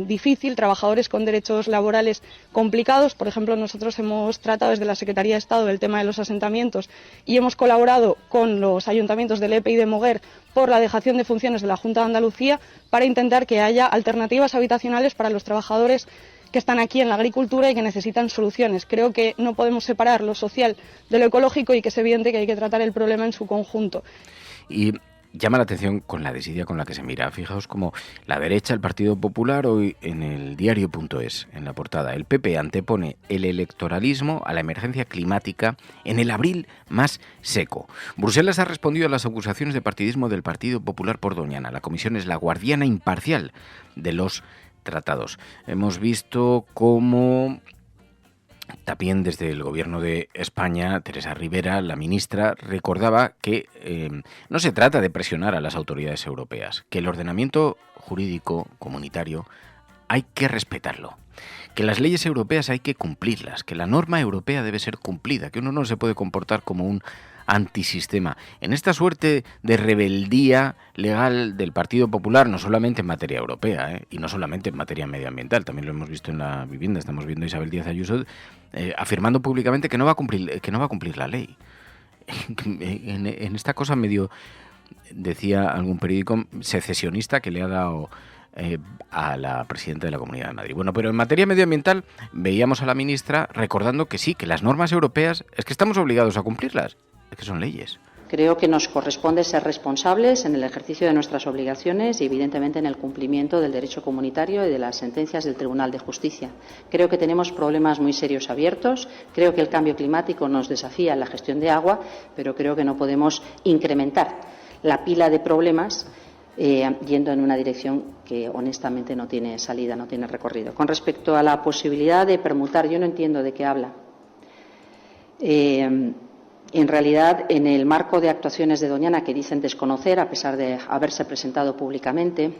difícil, trabajadores con derechos laborales complicados. Por ejemplo, nosotros hemos tratado desde la Secretaría de Estado el tema de los asentamientos y hemos colaborado con los ayuntamientos de Lepe y de Moguer por la dejación de funciones de la Junta de Andalucía para intentar que haya alternativas habitacionales para los trabajadores que están aquí en la agricultura y que necesitan soluciones. Creo que no podemos separar lo social de lo ecológico y que es evidente que hay que tratar el problema en su conjunto. Y llama la atención con la desidia con la que se mira. Fijaos como la derecha, el Partido Popular, hoy en el diario.es, en la portada, el PP antepone el electoralismo a la emergencia climática en el abril más seco. Bruselas ha respondido a las acusaciones de partidismo del Partido Popular por Doñana. La comisión es la guardiana imparcial de los tratados. Hemos visto cómo también desde el Gobierno de España, Teresa Rivera, la ministra, recordaba que no se trata de presionar a las autoridades europeas, que el ordenamiento jurídico comunitario hay que respetarlo, que las leyes europeas hay que cumplirlas, que la norma europea debe ser cumplida, que uno no se puede comportar como un antisistema. En esta suerte de rebeldía legal del Partido Popular, no solamente en materia europea, y no solamente en materia medioambiental, también lo hemos visto en la vivienda. Estamos viendo a Isabel Díaz Ayuso afirmando públicamente que no va a cumplir la ley. En esta cosa medio, decía algún periódico, secesionista que le ha dado a la presidenta de la Comunidad de Madrid. Bueno, pero en materia medioambiental veíamos a la ministra recordando que sí, que las normas europeas es que estamos obligados a cumplirlas, es que son leyes. Creo que nos corresponde ser responsables en el ejercicio de nuestras obligaciones y, evidentemente, en el cumplimiento del derecho comunitario y de las sentencias del Tribunal de Justicia. Creo que tenemos problemas muy serios abiertos. Creo que el cambio climático nos desafía en la gestión de agua, pero creo que no podemos incrementar la pila de problemas yendo en una dirección que, honestamente, no tiene salida, no tiene recorrido. Con respecto a la posibilidad de permutar, yo no entiendo de qué habla. En realidad, en el marco de actuaciones de Doñana que dicen desconocer, a pesar de haberse presentado públicamente,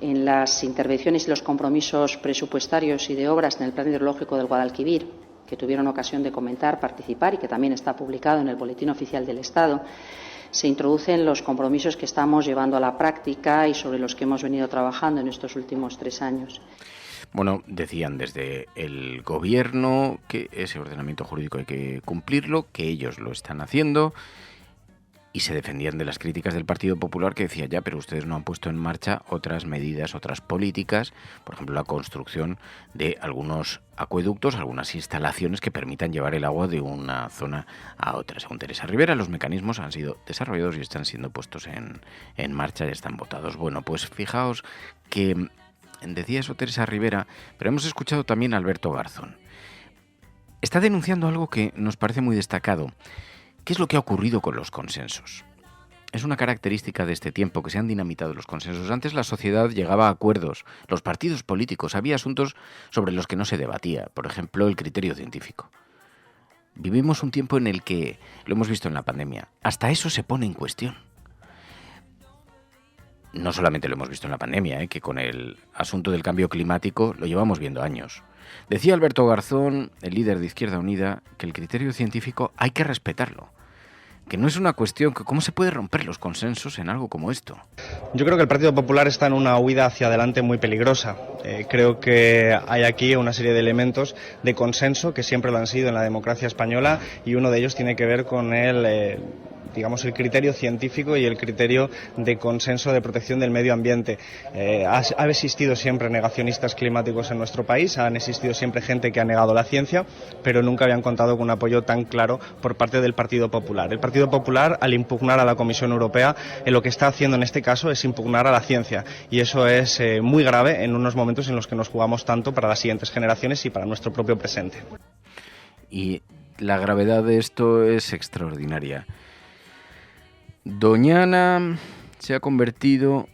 en las intervenciones y los compromisos presupuestarios y de obras en el Plan Hidrológico del Guadalquivir, que tuvieron ocasión de comentar, participar y que también está publicado en el Boletín Oficial del Estado, se introducen los compromisos que estamos llevando a la práctica y sobre los que hemos venido trabajando en estos últimos 3 años. Bueno, decían desde el Gobierno que ese ordenamiento jurídico hay que cumplirlo, que ellos lo están haciendo, y se defendían de las críticas del Partido Popular, que decía ya, pero ustedes no han puesto en marcha otras medidas, otras políticas, por ejemplo, la construcción de algunos acueductos, algunas instalaciones que permitan llevar el agua de una zona a otra. Según Teresa Rivera, los mecanismos han sido desarrollados y están siendo puestos en marcha y están votados. Bueno, pues fijaos que decía eso Teresa Rivera, pero hemos escuchado también a Alberto Garzón. Está denunciando algo que nos parece muy destacado. ¿Qué es lo que ha ocurrido con los consensos? Es una característica de este tiempo que se han dinamitado los consensos. Antes la sociedad llegaba a acuerdos, los partidos políticos, había asuntos sobre los que no se debatía, por ejemplo, el criterio científico. Vivimos un tiempo en el que, lo hemos visto en la pandemia, hasta eso se pone en cuestión. No solamente lo hemos visto en la pandemia, que con el asunto del cambio climático lo llevamos viendo años. Decía Alberto Garzón, el líder de Izquierda Unida, que el criterio científico hay que respetarlo, que no es una cuestión, que cómo se puede romper los consensos en algo como esto. Yo creo que el Partido Popular está en una huida hacia adelante muy peligrosa. Creo que hay aquí una serie de elementos de consenso que siempre lo han sido en la democracia española, y uno de ellos tiene que ver con el criterio científico y el criterio de consenso de protección del medio ambiente. Ha existido siempre negacionistas climáticos en nuestro país, han existido siempre gente que ha negado la ciencia, pero nunca habían contado con un apoyo tan claro por parte del Partido Popular. El Partido Popular, al impugnar a la Comisión Europea, lo que está haciendo en este caso es impugnar a la ciencia, y eso es muy grave en unos momentos en los que nos jugamos tanto para las siguientes generaciones y para nuestro propio presente. Y la gravedad de esto es extraordinaria. Doñana se ha convertido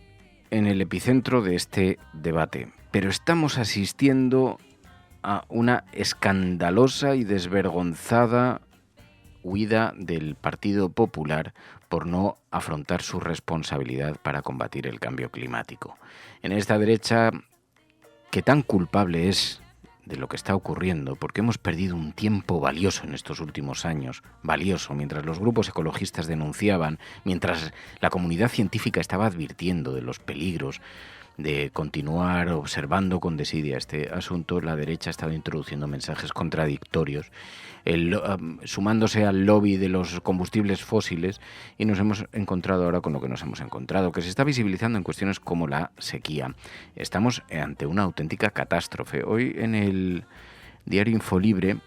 en el epicentro de este debate, pero estamos asistiendo a una escandalosa y desvergonzada huida del Partido Popular por no afrontar su responsabilidad para combatir el cambio climático. En esta derecha, que tan culpable es de lo que está ocurriendo, porque hemos perdido un tiempo valioso en estos últimos años, valioso, mientras los grupos ecologistas denunciaban, mientras la comunidad científica estaba advirtiendo de los peligros de continuar observando con desidia este asunto, la derecha ha estado introduciendo mensajes contradictorios, sumándose al lobby de los combustibles fósiles, y nos hemos encontrado ahora con lo que nos hemos encontrado, que se está visibilizando en cuestiones como la sequía. Estamos ante una auténtica catástrofe. Hoy en el diario Infolibre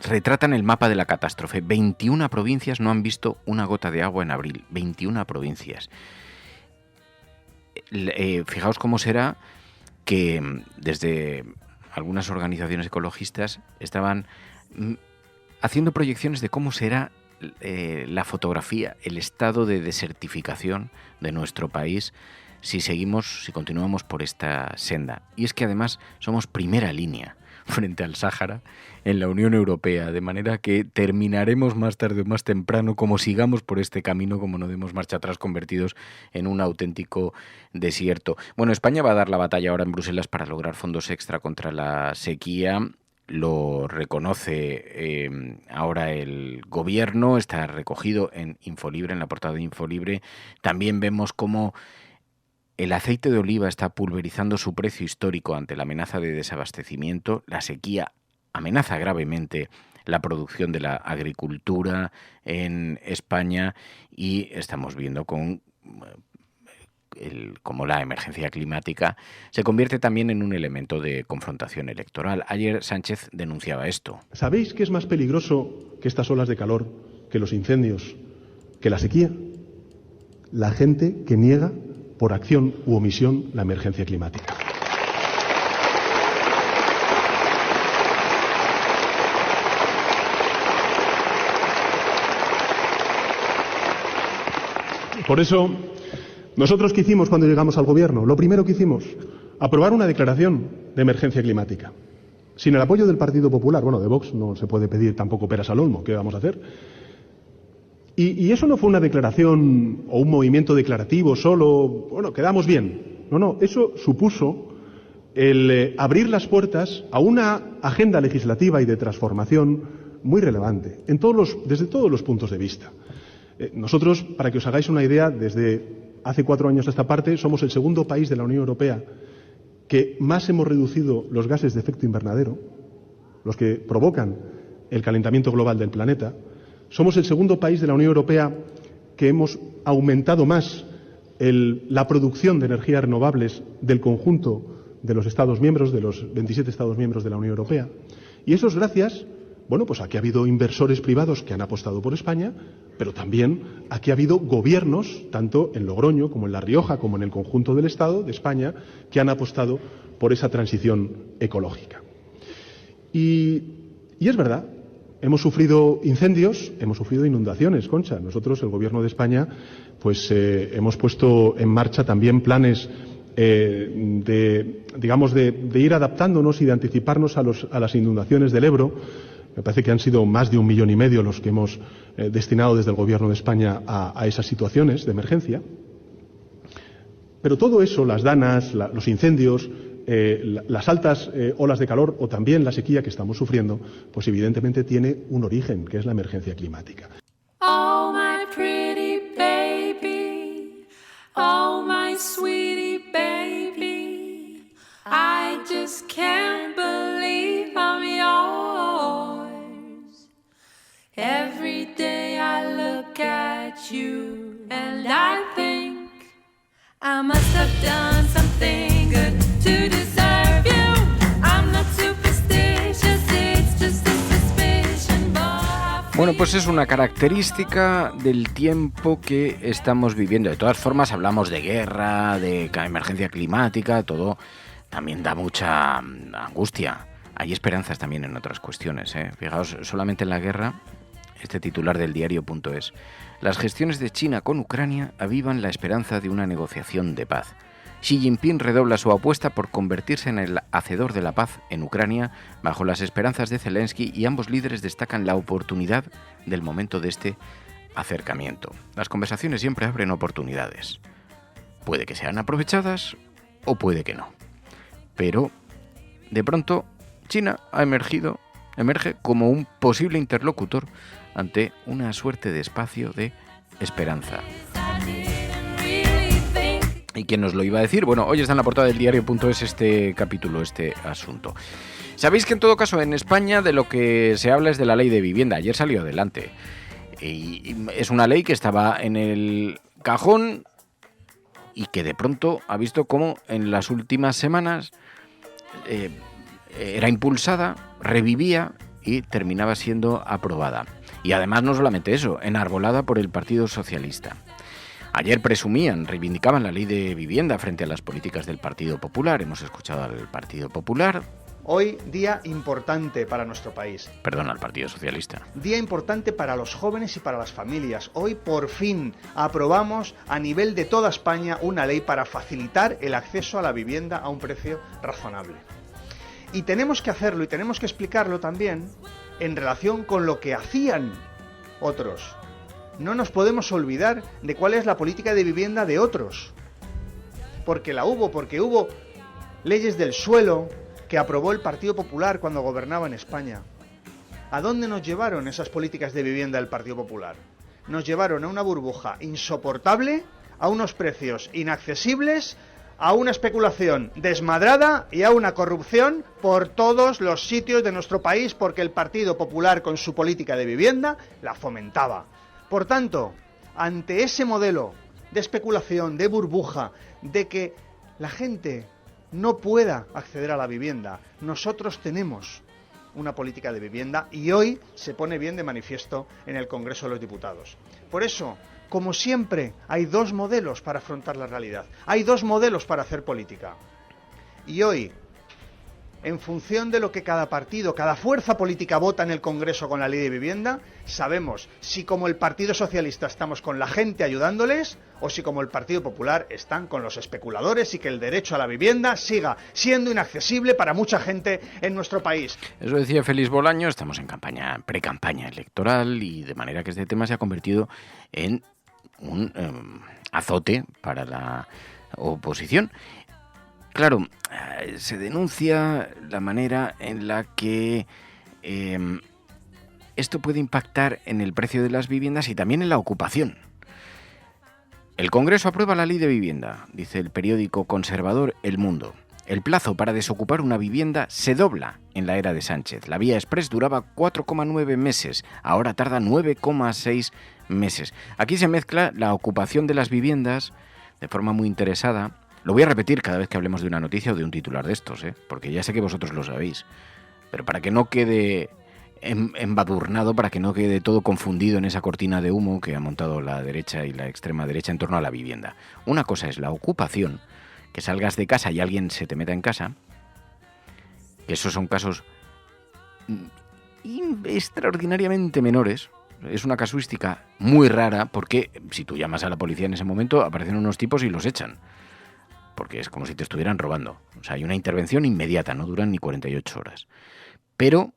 retratan el mapa de la catástrofe. 21 provincias no han visto una gota de agua en abril. 21 provincias. Fijaos cómo será que desde algunas organizaciones ecologistas estaban haciendo proyecciones de cómo será la fotografía, el estado de desertificación de nuestro país si continuamos por esta senda. Y es que además somos primera línea frente al Sáhara en la Unión Europea, de manera que terminaremos más tarde o más temprano, como sigamos por este camino, como no demos marcha atrás, convertidos en un auténtico desierto. Bueno, España va a dar la batalla ahora en Bruselas para lograr fondos extra contra la sequía. Lo reconoce ahora el gobierno, está recogido en Infolibre, en la portada de Infolibre. También vemos cómo el aceite de oliva está pulverizando su precio histórico ante la amenaza de desabastecimiento. La sequía amenaza gravemente la producción de la agricultura en España, y estamos viendo cómo la emergencia climática se convierte también en un elemento de confrontación electoral. Ayer Sánchez denunciaba esto. ¿Sabéis qué es más peligroso que estas olas de calor, que los incendios, que la sequía? La gente que niega por acción u omisión la emergencia climática. Por eso, nosotros ¿qué hicimos cuando llegamos al gobierno? Lo primero que hicimos, aprobar una declaración de emergencia climática. Sin el apoyo del Partido Popular, de Vox no se puede pedir tampoco peras al olmo, ¿qué vamos a hacer? Y eso no fue una declaración o un movimiento declarativo solo, quedamos bien. No, eso supuso el abrir las puertas a una agenda legislativa y de transformación muy relevante, desde todos los puntos de vista. Nosotros, para que os hagáis una idea, desde hace 4 años a esta parte, somos el segundo país de la Unión Europea que más hemos reducido los gases de efecto invernadero, los que provocan el calentamiento global del planeta. Somos el segundo país de la Unión Europea que hemos aumentado más la producción de energías renovables del conjunto de los Estados miembros, de los 27 Estados miembros de la Unión Europea. Y eso es gracias, a que ha habido inversores privados que han apostado por España, pero también a que ha habido gobiernos, tanto en Logroño como en La Rioja, como en el conjunto del Estado de España, que han apostado por esa transición ecológica. Y es verdad. Hemos sufrido incendios, hemos sufrido inundaciones, Concha. Nosotros, el Gobierno de España, hemos puesto en marcha también planes de ir adaptándonos y de anticiparnos a las inundaciones del Ebro. Me parece que han sido más de 1,5 millones los que hemos destinado desde el Gobierno de España a esas situaciones de emergencia. Pero todo eso, las danas, los incendios, las altas olas de calor o también la sequía que estamos sufriendo, pues evidentemente tiene un origen, que es la emergencia climática. have done something good to deserve you. I'm not superstitious, it's just a suspicion, but Bueno, pues es una característica del tiempo que estamos viviendo. De todas formas, hablamos de guerra, de emergencia climática, todo también da mucha angustia. Hay esperanzas también en otras cuestiones, ¿eh? Fijaos, solamente en la guerra, este titular del diario.es. Las gestiones de China con Ucrania avivan la esperanza de una negociación de paz. Xi Jinping redobla su apuesta por convertirse en el hacedor de la paz en Ucrania bajo las esperanzas de Zelensky, y ambos líderes destacan la oportunidad del momento de este acercamiento. Las conversaciones siempre abren oportunidades. Puede que sean aprovechadas o puede que no. Pero, de pronto, China emerge como un posible interlocutor ante una suerte de espacio de esperanza. ¿Y quién nos lo iba a decir? Bueno, hoy está en la portada del diario.es este capítulo, este asunto. Sabéis que en todo caso en España de lo que se habla es de la ley de vivienda. Ayer salió adelante. Y es una ley que estaba en el cajón y que de pronto ha visto cómo en las últimas semanas era impulsada, revivía y terminaba siendo aprobada. Y además no solamente eso, enarbolada por el Partido Socialista. Ayer reivindicaban la ley de vivienda frente a las políticas del Partido Popular. Hemos escuchado al Partido Popular. Hoy, día importante para nuestro país. Perdón, al Partido Socialista. Día importante para los jóvenes y para las familias. Hoy, por fin, aprobamos a nivel de toda España una ley para facilitar el acceso a la vivienda a un precio razonable. Y tenemos que hacerlo y tenemos que explicarlo también en relación con lo que hacían otros. No nos podemos olvidar de cuál es la política de vivienda de otros. Porque hubo leyes del suelo que aprobó el Partido Popular cuando gobernaba en España. ¿A dónde nos llevaron esas políticas de vivienda del Partido Popular? Nos llevaron a una burbuja insoportable, a unos precios inaccesibles, a una especulación desmadrada y a una corrupción por todos los sitios de nuestro país, porque el Partido Popular con su política de vivienda la fomentaba. Por tanto, ante ese modelo de especulación, de burbuja, de que la gente no pueda acceder a la vivienda, nosotros tenemos una política de vivienda y hoy se pone bien de manifiesto en el Congreso de los Diputados. Por eso, como siempre, hay dos modelos para afrontar la realidad. Hay dos modelos para hacer política. Y hoy, en función de lo que cada partido, cada fuerza política vota en el Congreso con la ley de vivienda, sabemos si como el Partido Socialista estamos con la gente ayudándoles o si como el Partido Popular están con los especuladores y que el derecho a la vivienda siga siendo inaccesible para mucha gente en nuestro país. Eso decía Félix Bolaño. Estamos en pre-campaña electoral y de manera que este tema se ha convertido en un azote para la oposición. Claro, se denuncia la manera en la que esto puede impactar en el precio de las viviendas y también en la ocupación. El Congreso aprueba la ley de vivienda, dice el periódico conservador El Mundo. El plazo para desocupar una vivienda se dobla en la era de Sánchez. La vía exprés duraba 4,9 meses, ahora tarda 9,6 meses. Aquí se mezcla la ocupación de las viviendas de forma muy interesada. Lo voy a repetir cada vez que hablemos de una noticia o de un titular de estos, porque ya sé que vosotros lo sabéis. Pero para que no quede embadurnado, para que no quede todo confundido en esa cortina de humo que ha montado la derecha y la extrema derecha en torno a la vivienda. Una cosa es la ocupación, que salgas de casa y alguien se te meta en casa, que esos son casos extraordinariamente menores. Es una casuística muy rara porque si tú llamas a la policía en ese momento aparecen unos tipos y los echan. Porque es como si te estuvieran robando. O sea, hay una intervención inmediata, no duran ni 48 horas. Pero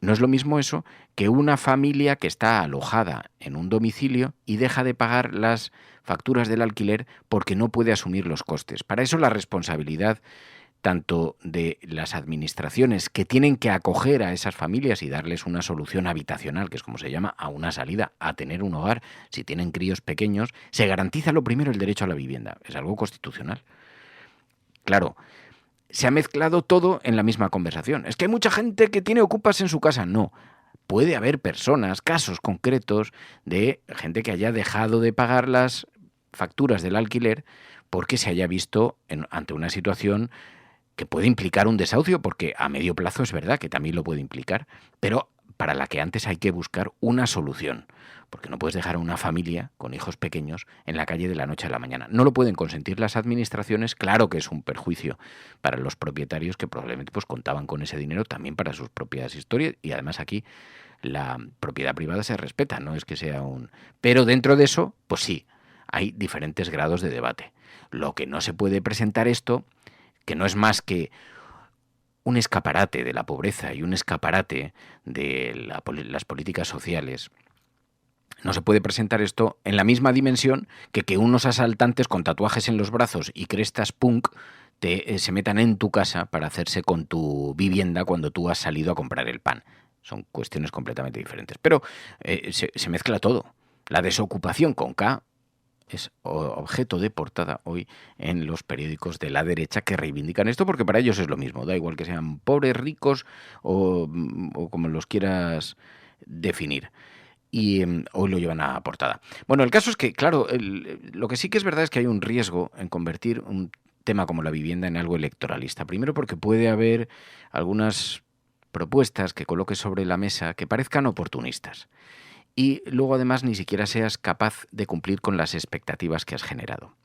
no es lo mismo eso que una familia que está alojada en un domicilio y deja de pagar las facturas del alquiler porque no puede asumir los costes. Para eso la responsabilidad tanto de las administraciones que tienen que acoger a esas familias y darles una solución habitacional, que es como se llama, a una salida, a tener un hogar, si tienen críos pequeños, se garantiza lo primero el derecho a la vivienda. Es algo constitucional. Claro, se ha mezclado todo en la misma conversación. Es que hay mucha gente que tiene ocupas en su casa. No, puede haber personas, casos concretos de gente que haya dejado de pagar las facturas del alquiler porque se haya visto ante una situación que puede implicar un desahucio, porque a medio plazo es verdad que también lo puede implicar, pero para la que antes hay que buscar una solución, porque no puedes dejar a una familia con hijos pequeños en la calle de la noche a la mañana. No lo pueden consentir las administraciones, claro que es un perjuicio para los propietarios que probablemente pues contaban con ese dinero también para sus propias historias, y además aquí la propiedad privada se respeta, no es que sea un... Pero dentro de eso, pues sí, hay diferentes grados de debate. Lo que no se puede presentar esto, que no es más que un escaparate de la pobreza y un escaparate de las políticas sociales, no se puede presentar esto en la misma dimensión que unos asaltantes con tatuajes en los brazos y crestas punk se metan en tu casa para hacerse con tu vivienda cuando tú has salido a comprar el pan. Son cuestiones completamente diferentes. Pero se mezcla todo. La desocupación con K es objeto de portada hoy en los periódicos de la derecha que reivindican esto, porque para ellos es lo mismo, da igual que sean pobres, ricos o como los quieras definir. Y hoy lo llevan a portada. Bueno, el caso es que, claro, lo que sí que es verdad es que hay un riesgo en convertir un tema como la vivienda en algo electoralista. Primero porque puede haber algunas propuestas que coloques sobre la mesa que parezcan oportunistas. Y luego además ni siquiera seas capaz de cumplir con las expectativas que has generado.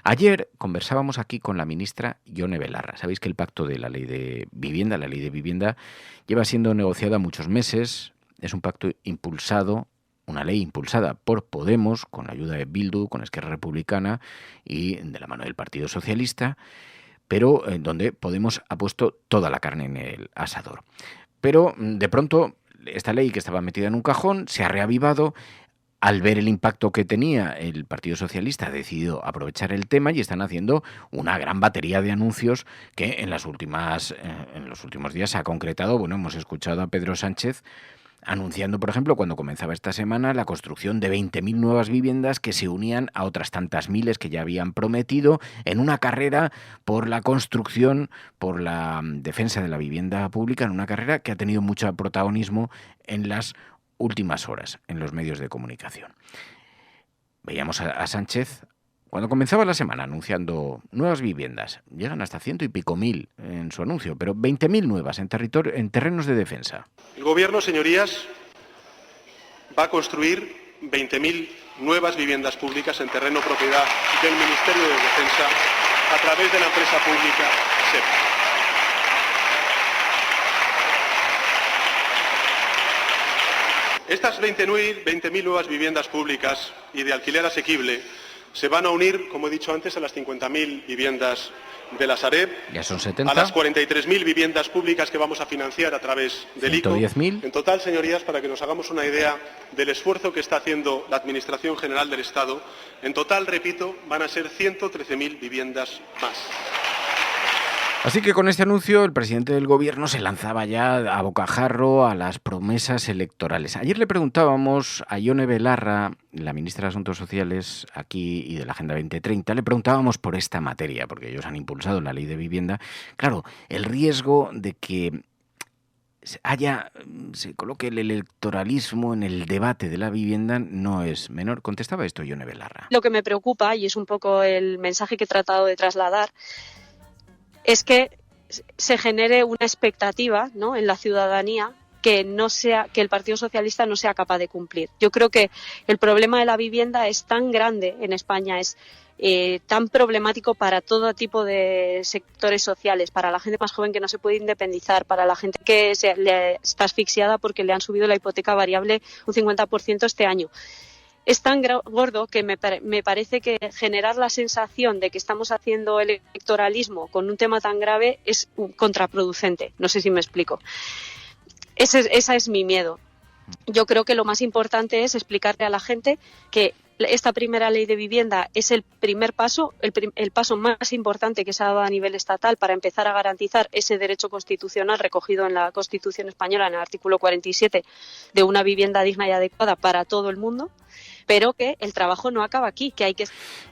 Ayer conversábamos aquí con la ministra Ione Belarra. Sabéis que el pacto de la ley de vivienda, lleva siendo negociada muchos meses. Es un pacto impulsado, una ley impulsada por Podemos, con la ayuda de Bildu, con Esquerra Republicana y de la mano del Partido Socialista, pero donde Podemos ha puesto toda la carne en el asador. Pero de pronto esta ley, que estaba metida en un cajón, se ha reavivado. Al ver el impacto que tenía, el Partido Socialista ha decidido aprovechar el tema y están haciendo una gran batería de anuncios que en los últimos días se ha concretado. Bueno, hemos escuchado a Pedro Sánchez anunciando, por ejemplo, cuando comenzaba esta semana, la construcción de 20.000 nuevas viviendas que se unían a otras tantas miles que ya habían prometido en una carrera por la construcción, por la defensa de la vivienda pública, en una carrera que ha tenido mucho protagonismo en las últimas horas en los medios de comunicación. Veíamos a Sánchez cuando comenzaba la semana anunciando nuevas viviendas. Llegan hasta 100 y pico mil en su anuncio, pero 20.000 nuevas en terrenos de defensa. El Gobierno, señorías, va a construir 20.000 nuevas viviendas públicas en terreno propiedad del Ministerio de Defensa a través de la empresa pública SEPA. Estas 20.000 nuevas viviendas públicas y de alquiler asequible se van a unir, como he dicho antes, a las 50.000 viviendas de la Sareb, ya son 70. a las 43.000 viviendas públicas que vamos a financiar a través del ICO. 110.000. En total, señorías, para que nos hagamos una idea del esfuerzo que está haciendo la Administración General del Estado, en total, repito, van a ser 113.000 viviendas más. Así que con este anuncio el presidente del gobierno se lanzaba ya a bocajarro a las promesas electorales. Ayer le preguntábamos a Ione Belarra, la ministra de Asuntos Sociales aquí y de la Agenda 2030, le preguntábamos por esta materia, porque ellos han impulsado la ley de vivienda. Claro, el riesgo de que se coloque el electoralismo en el debate de la vivienda no es menor. Contestaba esto Ione Belarra. Lo que me preocupa, y es un poco el mensaje que he tratado de trasladar, es que se genere una expectativa, ¿no?, en la ciudadanía que el Partido Socialista no sea capaz de cumplir. Yo creo que el problema de la vivienda es tan grande en España, es tan problemático para todo tipo de sectores sociales, para la gente más joven que no se puede independizar, para la gente que está asfixiada porque le han subido la hipoteca variable un 50% este año. Es tan gordo que me parece que generar la sensación de que estamos haciendo electoralismo con un tema tan grave es contraproducente. No sé si me explico. Esa es mi miedo. Yo creo que lo más importante es explicarle a la gente que esta primera ley de vivienda es el primer paso, el paso más importante que se ha dado a nivel estatal para empezar a garantizar ese derecho constitucional recogido en la Constitución española, en el artículo 47, de una vivienda digna y adecuada para todo el mundo, pero que el trabajo no acaba aquí, que hay que...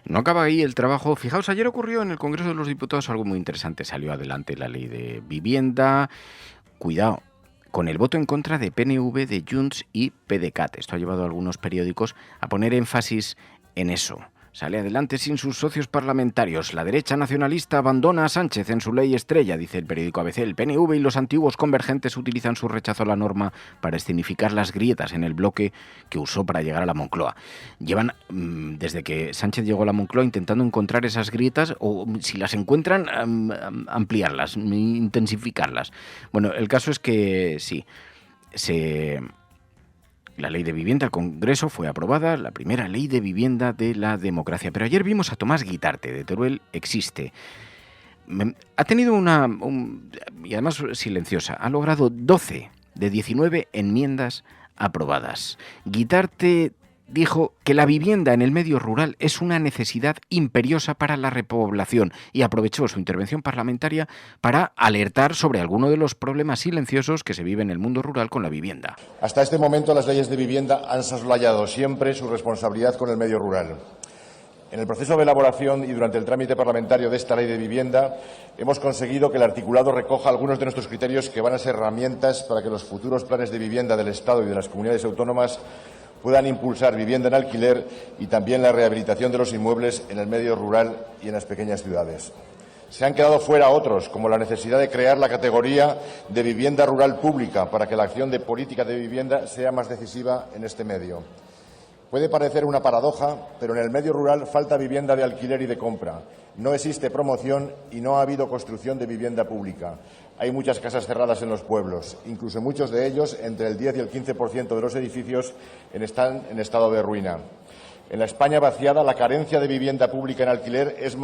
No acaba ahí el trabajo. Fijaos, ayer ocurrió en el Congreso de los Diputados algo muy interesante. Salió adelante la ley de vivienda. Cuidado, con el voto en contra de PNV, de Junts y PDeCAT. Esto ha llevado a algunos periódicos a poner énfasis en eso. sale adelante sin sus socios parlamentarios. La derecha nacionalista abandona a Sánchez en su ley estrella, dice el periódico ABC. El PNV y los antiguos convergentes utilizan su rechazo a la norma para escenificar las grietas en el bloque que usó para llegar a la Moncloa. Llevan, desde que Sánchez llegó a la Moncloa, intentando encontrar esas grietas o, si las encuentran, ampliarlas, intensificarlas. Bueno, el caso es que sí, la ley de vivienda, el Congreso fue aprobada, la primera ley de vivienda de la democracia. Pero ayer vimos a Tomás Guitarte, de Teruel Existe. Ha tenido y además silenciosa, ha logrado 12 de 19 enmiendas aprobadas. Guitarte dijo que la vivienda en el medio rural es una necesidad imperiosa para la repoblación y aprovechó su intervención parlamentaria para alertar sobre alguno de los problemas silenciosos que se viven en el mundo rural con la vivienda. Hasta este momento las leyes de vivienda han soslayado siempre su responsabilidad con el medio rural. En el proceso de elaboración y durante el trámite parlamentario de esta ley de vivienda hemos conseguido que el articulado recoja algunos de nuestros criterios que van a ser herramientas para que los futuros planes de vivienda del Estado y de las comunidades autónomas puedan impulsar vivienda en alquiler y también la rehabilitación de los inmuebles en el medio rural y en las pequeñas ciudades. Se han quedado fuera otros, como la necesidad de crear la categoría de vivienda rural pública para que la acción de política de vivienda sea más decisiva en este medio. Puede parecer una paradoja, pero en el medio rural falta vivienda de alquiler y de compra. No existe promoción y no ha habido construcción de vivienda pública. Hay muchas casas cerradas en los pueblos, incluso muchos de ellos, entre el 10 y el 15% de los edificios están en estado de ruina. En la España vaciada, la carencia de vivienda pública en alquiler es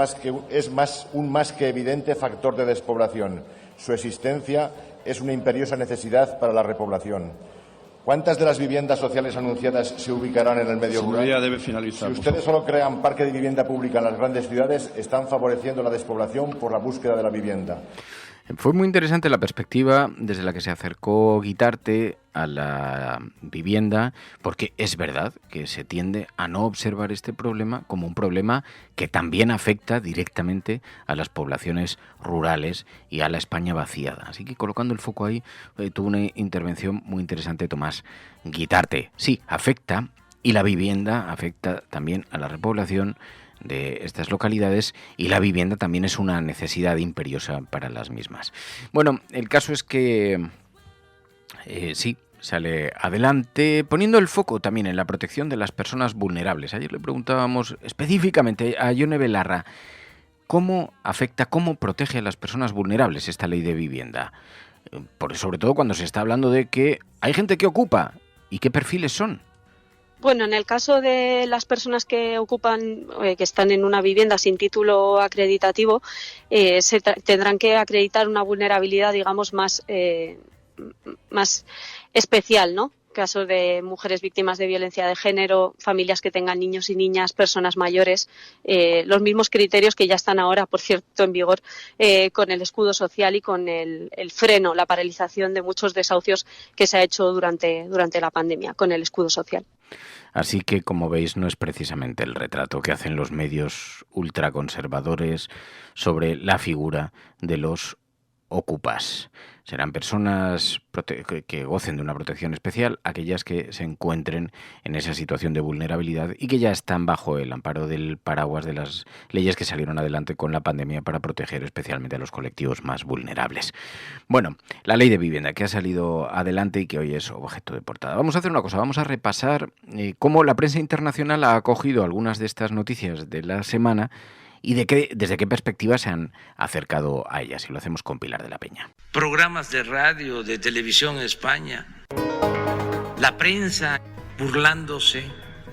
un más que evidente factor de despoblación. Su existencia es una imperiosa necesidad para la repoblación. ¿Cuántas de las viviendas sociales anunciadas se ubicarán en el medio rural? Debe finalizar, si ustedes solo crean parque de vivienda pública en las grandes ciudades, están favoreciendo la despoblación por la búsqueda de la vivienda. Fue muy interesante la perspectiva desde la que se acercó Guitarte a la vivienda, porque es verdad que se tiende a no observar este problema como un problema que también afecta directamente a las poblaciones rurales y a la España vaciada. Así que colocando el foco ahí, tuvo una intervención muy interesante Tomás Guitarte. Sí, afecta, y la vivienda afecta también a la repoblación de estas localidades, y la vivienda también es una necesidad imperiosa para las mismas. Bueno, el caso es que sí, sale adelante poniendo el foco también en la protección de las personas vulnerables. Ayer le preguntábamos específicamente a Ione Belarra cómo afecta, cómo protege a las personas vulnerables esta ley de vivienda. Sobre todo cuando se está hablando de que hay gente que ocupa y qué perfiles son. Bueno, en el caso de las personas que ocupan, que están en una vivienda sin título acreditativo, tendrán que acreditar una vulnerabilidad, digamos, más especial, ¿no? Caso de mujeres víctimas de violencia de género, familias que tengan niños y niñas, personas mayores, los mismos criterios que ya están ahora, por cierto, en vigor con el escudo social y con el freno, la paralización de muchos desahucios que se ha hecho durante la pandemia con el escudo social. Así que, como veis, no es precisamente el retrato que hacen los medios ultraconservadores sobre la figura de los ocupas. Serán personas que gocen de una protección especial, aquellas que se encuentren en esa situación de vulnerabilidad y que ya están bajo el amparo del paraguas de las leyes que salieron adelante con la pandemia para proteger especialmente a los colectivos más vulnerables. Bueno, la ley de vivienda que ha salido adelante y que hoy es objeto de portada. Vamos a hacer una cosa, vamos a repasar cómo la prensa internacional ha acogido algunas de estas noticias de la semana y desde qué perspectiva se han acercado a ellas. Y lo hacemos con Pilar de la Peña. Programas de radio, de televisión en España, la prensa burlándose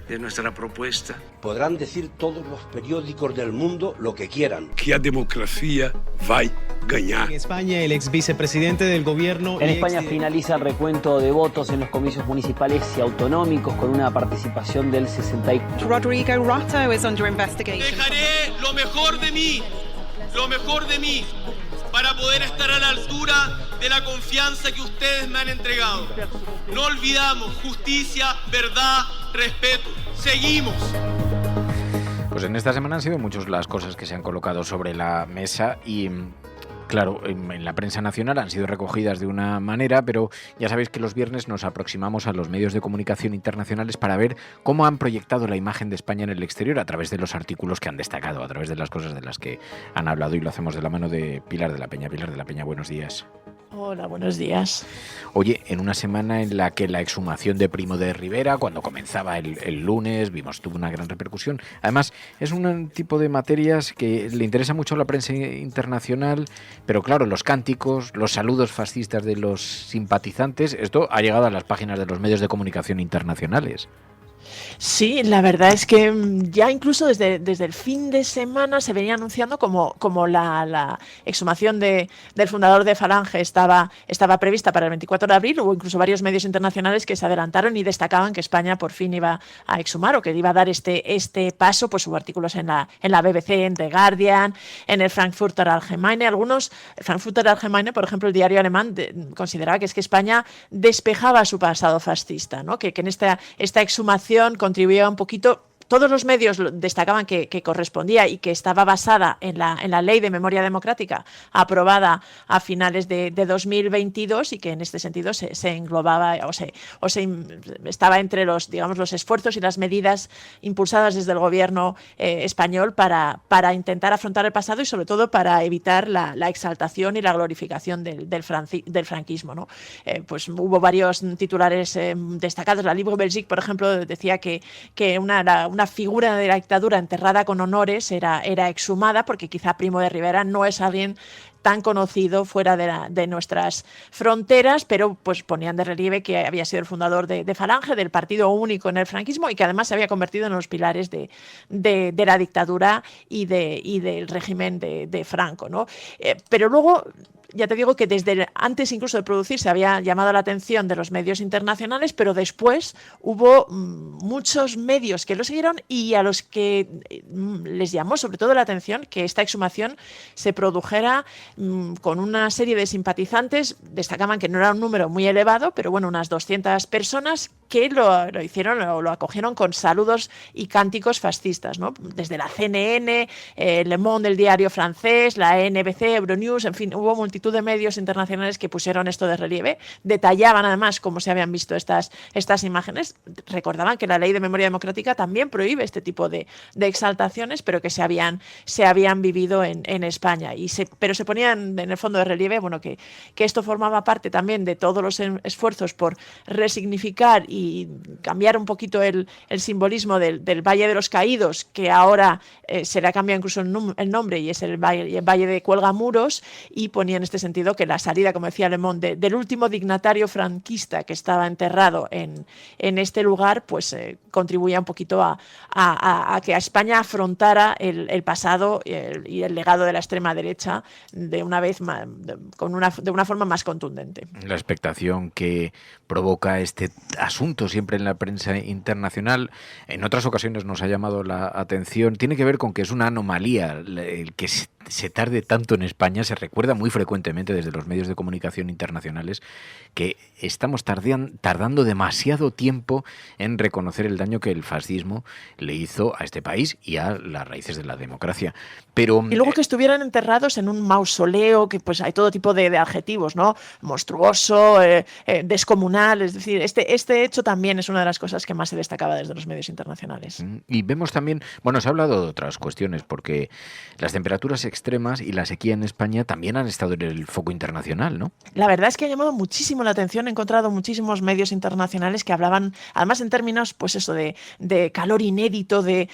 de nuestra propuesta. Podrán decir todos los periódicos del mundo lo que quieran. Que a democracia va a ganar. En España, el ex vicepresidente del gobierno... En España finaliza el recuento de votos en los comicios municipales y autonómicos con una participación del 64%. Rodrigo Rato is under investigation. Dejaré lo mejor de mí, para poder estar a la altura de la confianza que ustedes me han entregado. No olvidamos justicia, verdad, respeto. Seguimos. Pues en esta semana han sido muchas las cosas que se han colocado sobre la mesa y Claro, en la prensa nacional han sido recogidas de una manera, pero ya sabéis que los viernes nos aproximamos a los medios de comunicación internacionales para ver cómo han proyectado la imagen de España en el exterior a través de los artículos que han destacado, a través de las cosas de las que han hablado, y lo hacemos de la mano de Pilar de la Peña. Pilar de la Peña, buenos días. Hola, buenos días. Oye, en una semana en la que la exhumación de Primo de Rivera, cuando comenzaba el lunes, tuvo una gran repercusión. Además, es un tipo de materias que le interesa mucho a la prensa internacional, pero claro, los cánticos, los saludos fascistas de los simpatizantes, esto ha llegado a las páginas de los medios de comunicación internacionales. Sí, la verdad es que ya incluso desde el fin de semana se venía anunciando como la exhumación del fundador de Falange estaba prevista para el 24 de abril. Hubo incluso varios medios internacionales que se adelantaron y destacaban que España por fin iba a exhumar, o que iba a dar este paso. Pues hubo artículos en la BBC, en The Guardian, en el Frankfurter Allgemeine. El Frankfurter Allgemeine, por ejemplo, el diario alemán, consideraba que España despejaba su pasado fascista, ¿no? Que en esta exhumación contribuía un poquito. Todos los medios destacaban que correspondía y que estaba basada en la Ley de Memoria Democrática aprobada a finales de 2022, y que en este sentido se englobaba estaba entre los esfuerzos y las medidas impulsadas desde el gobierno español para intentar afrontar el pasado, y sobre todo para evitar la exaltación y la glorificación del franquismo, ¿no? Pues hubo varios titulares destacados. La Libre Belgique, por ejemplo, decía que una figura de la dictadura enterrada con honores era exhumada, porque quizá Primo de Rivera no es alguien tan conocido fuera de nuestras fronteras, pero pues ponían de relieve que había sido el fundador de Falange, del partido único en el franquismo, y que además se había convertido en los pilares de la dictadura y del régimen de Franco, ¿no? Pero luego, ya te digo que desde antes incluso de producirse había llamado la atención de los medios internacionales, pero después hubo muchos medios que lo siguieron y a los que les llamó sobre todo la atención que esta exhumación se produjera con una serie de simpatizantes. Destacaban que no era un número muy elevado, pero bueno, unas 200 personas que lo hicieron o lo acogieron con saludos y cánticos fascistas, ¿no? Desde la CNN, Le Monde, el diario francés, la NBC, Euronews, en fin, hubo multitud de medios internacionales que pusieron esto de relieve. Detallaban además cómo se habían visto estas imágenes. Recordaban que la Ley de Memoria Democrática también prohíbe este tipo de exaltaciones, pero que se habían vivido en España. Pero se ponían en el fondo de relieve, bueno, que esto formaba parte también de todos los esfuerzos por resignificar y cambiar un poquito el simbolismo del Valle de los Caídos, que ahora se le ha cambiado incluso el nombre, y es el Valle de Cuelgamuros, y ponía en este sentido que la salida, como decía Le Monde, del último dignatario franquista que estaba enterrado en este lugar, pues contribuía un poquito a que a España afrontara el pasado y el legado de la extrema derecha de una forma más contundente. La expectación que provoca este asunto siempre en la prensa internacional, en otras ocasiones nos ha llamado la atención, tiene que ver con que es una anomalía el que se tarde tanto en España. Se recuerda muy frecuentemente desde los medios de comunicación internacionales que estamos tardando demasiado tiempo en reconocer el daño que el fascismo le hizo a este país y a las raíces de la democracia. Pero y luego que estuvieran enterrados en un mausoleo, que pues hay todo tipo de adjetivos, ¿no? Monstruoso, descomunal, es decir, este hecho también es una de las cosas que más se destacaba desde los medios internacionales. Y vemos también, bueno, se ha hablado de otras cuestiones, porque las temperaturas extremas y la sequía en España también han estado en el foco internacional, ¿no? La verdad es que ha llamado muchísimo la atención. He encontrado muchísimos medios internacionales que hablaban, además en términos, pues eso, de calor inédito, de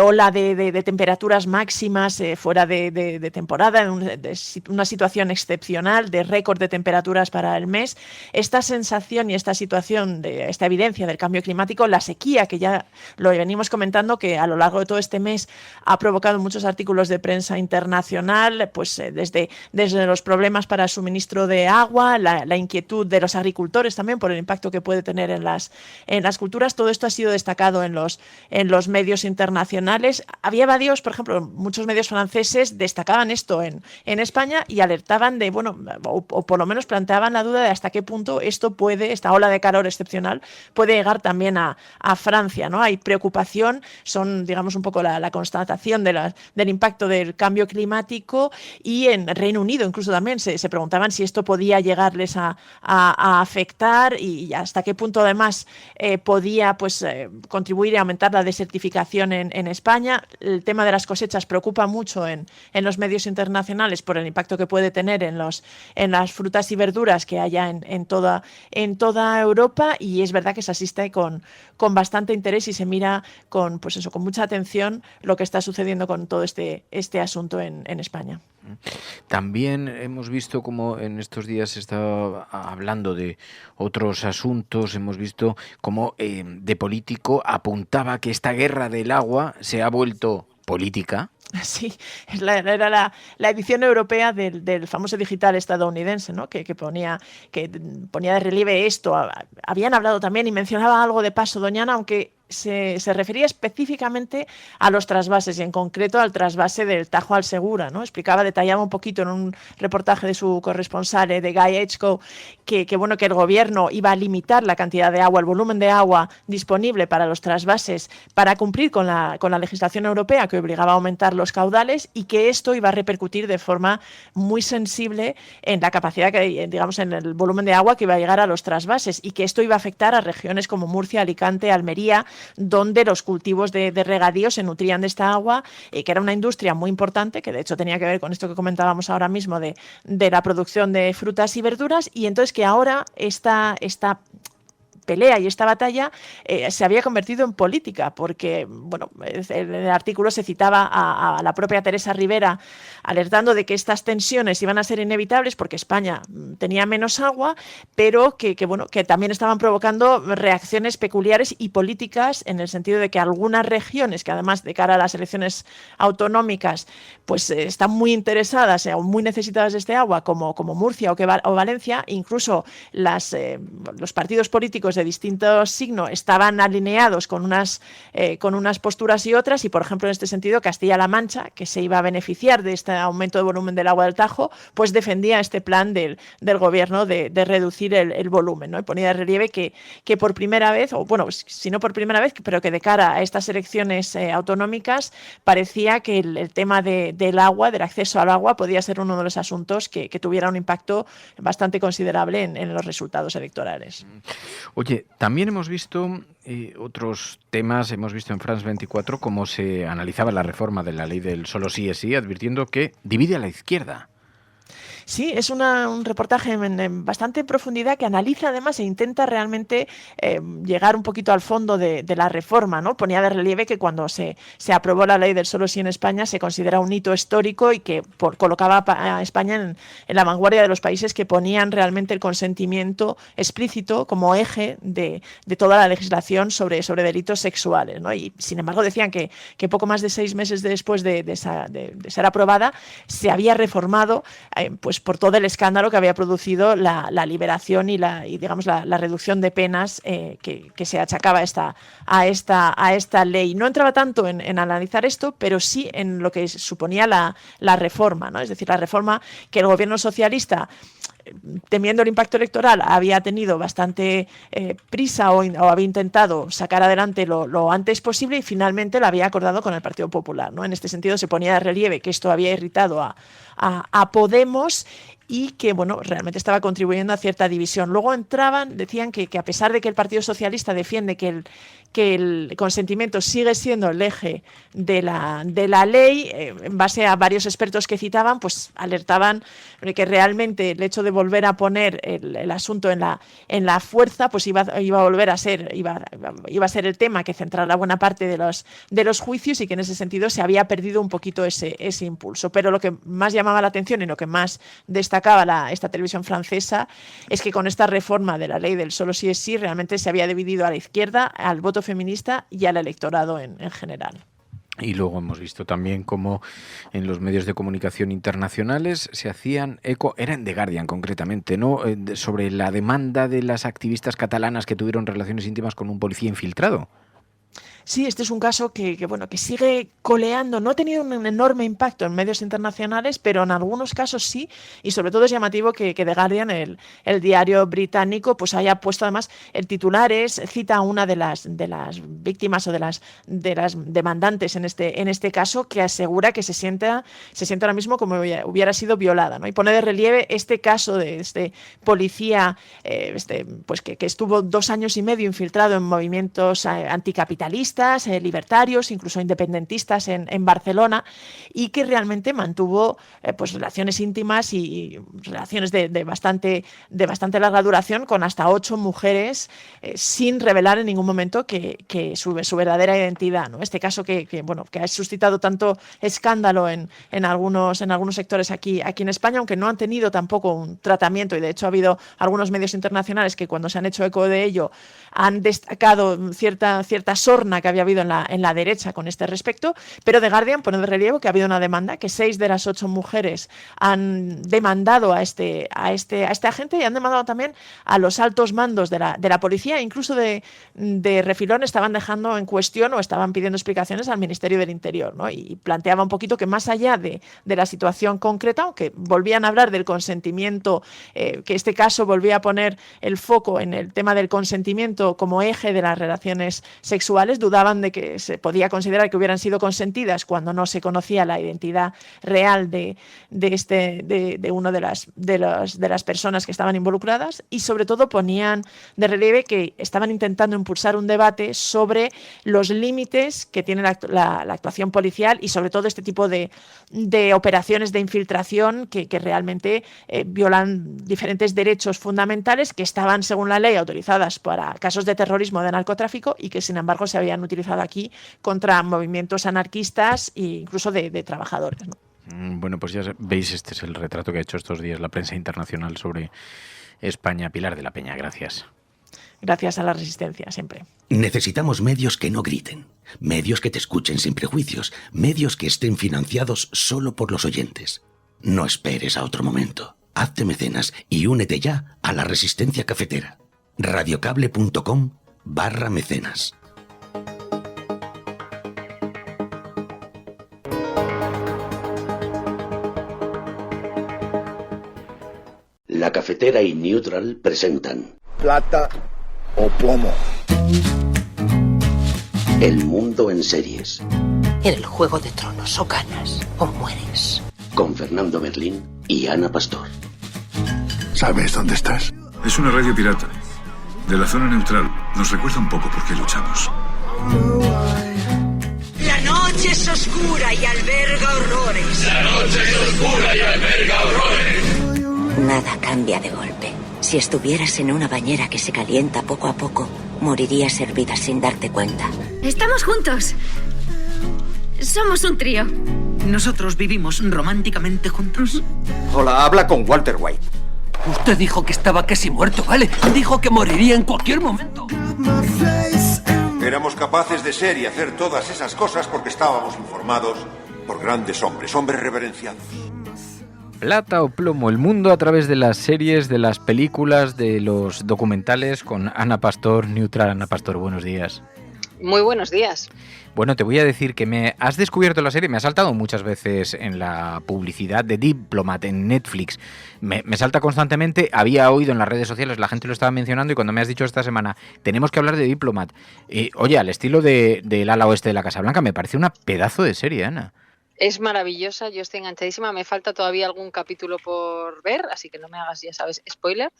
ola de temperaturas máximas fuera de temporada, de una situación excepcional, de récord de temperaturas para el mes. Esta sensación y esta situación, esta evidencia del cambio climático, la sequía, que ya lo venimos comentando, que a lo largo de todo este mes ha provocado muchos artículos de prensa internacional, pues desde los problemas para el suministro de agua, la inquietud de los agricultores también por el impacto que puede tener en las culturas. Todo esto ha sido destacado en los medios internacionales. Había varios, por ejemplo, muchos medios franceses destacaban esto en España y alertaban de, bueno, o por lo menos planteaban la duda de hasta qué punto esta ola de calor excepcional puede llegar también a Francia, ¿no? Hay preocupación, son, digamos, un poco la constatación del impacto del cambio climático, y en Reino Unido incluso también se preguntaban si esto podía llegarles a afectar y hasta qué punto además podía contribuir a aumentar la desertificación en España. El tema de las cosechas preocupa mucho en los medios internacionales por el impacto que puede tener en las frutas y verduras que haya en toda Europa, y es verdad que se asiste con bastante interés y se mira con mucha atención lo que está sucediendo con todo este asunto en España. También hemos visto cómo en estos días se está hablando de otros asuntos, hemos visto cómo de político apuntaba que esta guerra del agua se ha vuelto política. Sí, era la edición europea del famoso digital estadounidense, ¿no? que ponía de relieve esto. Habían hablado también y mencionaba algo de paso Doñana, aunque se refería específicamente a los trasvases y en concreto al trasvase del Tajo al Segura, ¿no? Detallaba un poquito en un reportaje de su corresponsal, de Guy Edgecombe, que el gobierno iba a limitar la cantidad de agua, el volumen de agua disponible para los trasvases para cumplir con la legislación europea que obligaba a aumentar los caudales, y que esto iba a repercutir de forma muy sensible en la capacidad en el volumen de agua que iba a llegar a los trasvases, y que esto iba a afectar a regiones como Murcia, Alicante, Almería, donde los cultivos de regadío se nutrían de esta agua, que era una industria muy importante, que de hecho tenía que ver con esto que comentábamos ahora mismo de la producción de frutas y verduras, y entonces que ahora esta pelea y esta batalla se había convertido en política, porque en el artículo se citaba a la propia Teresa Rivera alertando de que estas tensiones iban a ser inevitables porque España tenía menos agua, pero que también estaban provocando reacciones peculiares y políticas, en el sentido de que algunas regiones, que además de cara a las elecciones autonómicas están muy interesadas o muy necesitadas de este agua, como Murcia o Valencia, incluso los partidos políticos de distinto signo estaban alineados con unas posturas y otras, y por ejemplo en este sentido Castilla-La Mancha, que se iba a beneficiar de este aumento de volumen del agua del Tajo, defendía este plan del gobierno de reducir el volumen, ¿no? Y ponía de relieve que por primera vez, si no por primera vez, pero que de cara a estas elecciones autonómicas parecía que el tema del agua, del acceso al agua, podía ser uno de los asuntos que tuviera un impacto bastante considerable en los resultados electorales. Oye, también hemos visto otros temas, hemos visto en France 24 cómo se analizaba la reforma de la ley del solo sí es sí, advirtiendo que divide a la izquierda. Sí, es un reportaje en bastante profundidad que analiza además e intenta realmente llegar un poquito al fondo de la reforma, ¿no? Ponía de relieve que cuando se aprobó la ley del solo sí en España se considera un hito histórico y que colocaba a España en la vanguardia de los países que ponían realmente el consentimiento explícito como eje de toda la legislación sobre delitos sexuales, ¿no? Y sin embargo decían que poco más de 6 meses después de ser aprobada se había reformado por todo el escándalo que había producido la liberación y la reducción de penas que se achacaba a esta ley. No entraba tanto en analizar esto, pero sí en lo que suponía la reforma, ¿no? Es decir, la reforma que el gobierno socialista, temiendo el impacto electoral, había tenido bastante prisa o había intentado sacar adelante lo antes posible, y finalmente la había acordado con el Partido Popular, ¿no? En este sentido se ponía de relieve que esto había irritado a Podemos y que realmente estaba contribuyendo a cierta división. Luego decían que a pesar de que el Partido Socialista defiende que el consentimiento sigue siendo el eje de la ley, en base a varios expertos que citaban, alertaban de que realmente el hecho de volver a poner el asunto en la fuerza, iba a volver a ser iba a ser el tema que centrara buena parte de los juicios, y que en ese sentido se había perdido un poquito ese impulso. Pero lo que más llamaba la atención y lo que más destacaba esta televisión francesa es que con esta reforma de la ley del solo sí es sí realmente se había dividido a la izquierda, al voto feminista y al electorado en general. Y luego hemos visto también cómo en los medios de comunicación internacionales se hacían eco, era en The Guardian concretamente, ¿no?, sobre la demanda de las activistas catalanas que tuvieron relaciones íntimas con un policía infiltrado. Sí, este es un caso que sigue coleando. No ha tenido un enorme impacto en medios internacionales, pero en algunos casos sí. Y sobre todo es llamativo que The Guardian, el diario británico, pues haya puesto además el titulares, cita a una de las víctimas o de las demandantes en este caso, que asegura que se siente ahora mismo como hubiera sido violada, ¿no? Y pone de relieve este caso de este policía pues que estuvo 2 años y medio infiltrado en movimientos anticapitalistas, libertarios, incluso independentistas en Barcelona, y que realmente mantuvo pues relaciones íntimas y relaciones de bastante larga duración con hasta 8 mujeres, sin revelar en ningún momento que su verdadera identidad, ¿no? Este caso que ha suscitado tanto escándalo en algunos sectores aquí en España, aunque no han tenido tampoco un tratamiento, y de hecho ha habido algunos medios internacionales que cuando se han hecho eco de ello han destacado cierta sorna que había habido en la derecha con este respecto, pero The Guardian pone de relieve que ha habido una demanda, que 6 de las 8 mujeres han demandado a este agente, y han demandado también a los altos mandos de la policía, incluso de refilón estaban dejando en cuestión o estaban pidiendo explicaciones al Ministerio del Interior, ¿no? Y planteaba un poquito que más allá de la situación concreta, aunque volvían a hablar del consentimiento, que este caso volvía a poner el foco en el tema del consentimiento como eje de las relaciones sexuales, dudaban de que se podía considerar que hubieran sido consentidas cuando no se conocía la identidad real de una de las personas que estaban involucradas, y sobre todo ponían de relieve que estaban intentando impulsar un debate sobre los límites que tiene la actuación policial y sobre todo este tipo de operaciones de infiltración que realmente violan diferentes derechos fundamentales que estaban, según la ley, autorizadas para casos de terrorismo o de narcotráfico, y que sin embargo se habían utilizado aquí contra movimientos anarquistas e incluso de trabajadores, ¿no? Bueno, pues ya veis, este es el retrato que ha hecho estos días la prensa internacional sobre España. Pilar de la Peña, gracias. Gracias a la Resistencia, siempre. Necesitamos medios que no griten, medios que te escuchen sin prejuicios, medios que estén financiados solo por los oyentes. No esperes a otro momento. Hazte mecenas y únete ya a la Resistencia Cafetera. radiocable.com/mecenas. La Cafetera y Neutral presentan Plata o Plomo. El mundo en series. En el Juego de Tronos, o ganas o mueres. Con Fernando Merlín y Ana Pastor. ¿Sabes dónde estás? Es una radio pirata. De la zona neutral. Nos recuerda un poco por qué luchamos. La noche es oscura y alberga horrores. La noche es oscura y alberga horrores. Nada cambia de golpe. Si estuvieras en una bañera que se calienta poco a poco, morirías hervida sin darte cuenta. Estamos juntos. Somos un trío. ¿Nosotros vivimos románticamente juntos? Hola, habla con Walter White. Usted dijo que estaba casi muerto, ¿vale? Dijo que moriría en cualquier momento. Éramos capaces de ser y hacer todas esas cosas porque estábamos informados por grandes hombres reverenciados. Plata o plomo, el mundo a través de las series, de las películas, de los documentales, con Ana Pastor, Neutral. Ana Pastor, buenos días. Muy buenos días. Bueno, te voy a decir que me has descubierto la serie, me ha saltado muchas veces en la publicidad de Diplomat en Netflix. Me salta constantemente, había oído en las redes sociales, la gente lo estaba mencionando, y cuando me has dicho esta semana, tenemos que hablar de Diplomat. Oye, al estilo del ala oeste de la Casa Blanca, me parece una pedazo de serie, Ana. Es maravillosa, yo estoy enganchadísima, me falta todavía algún capítulo por ver, así que no me hagas, ya sabes, spoiler,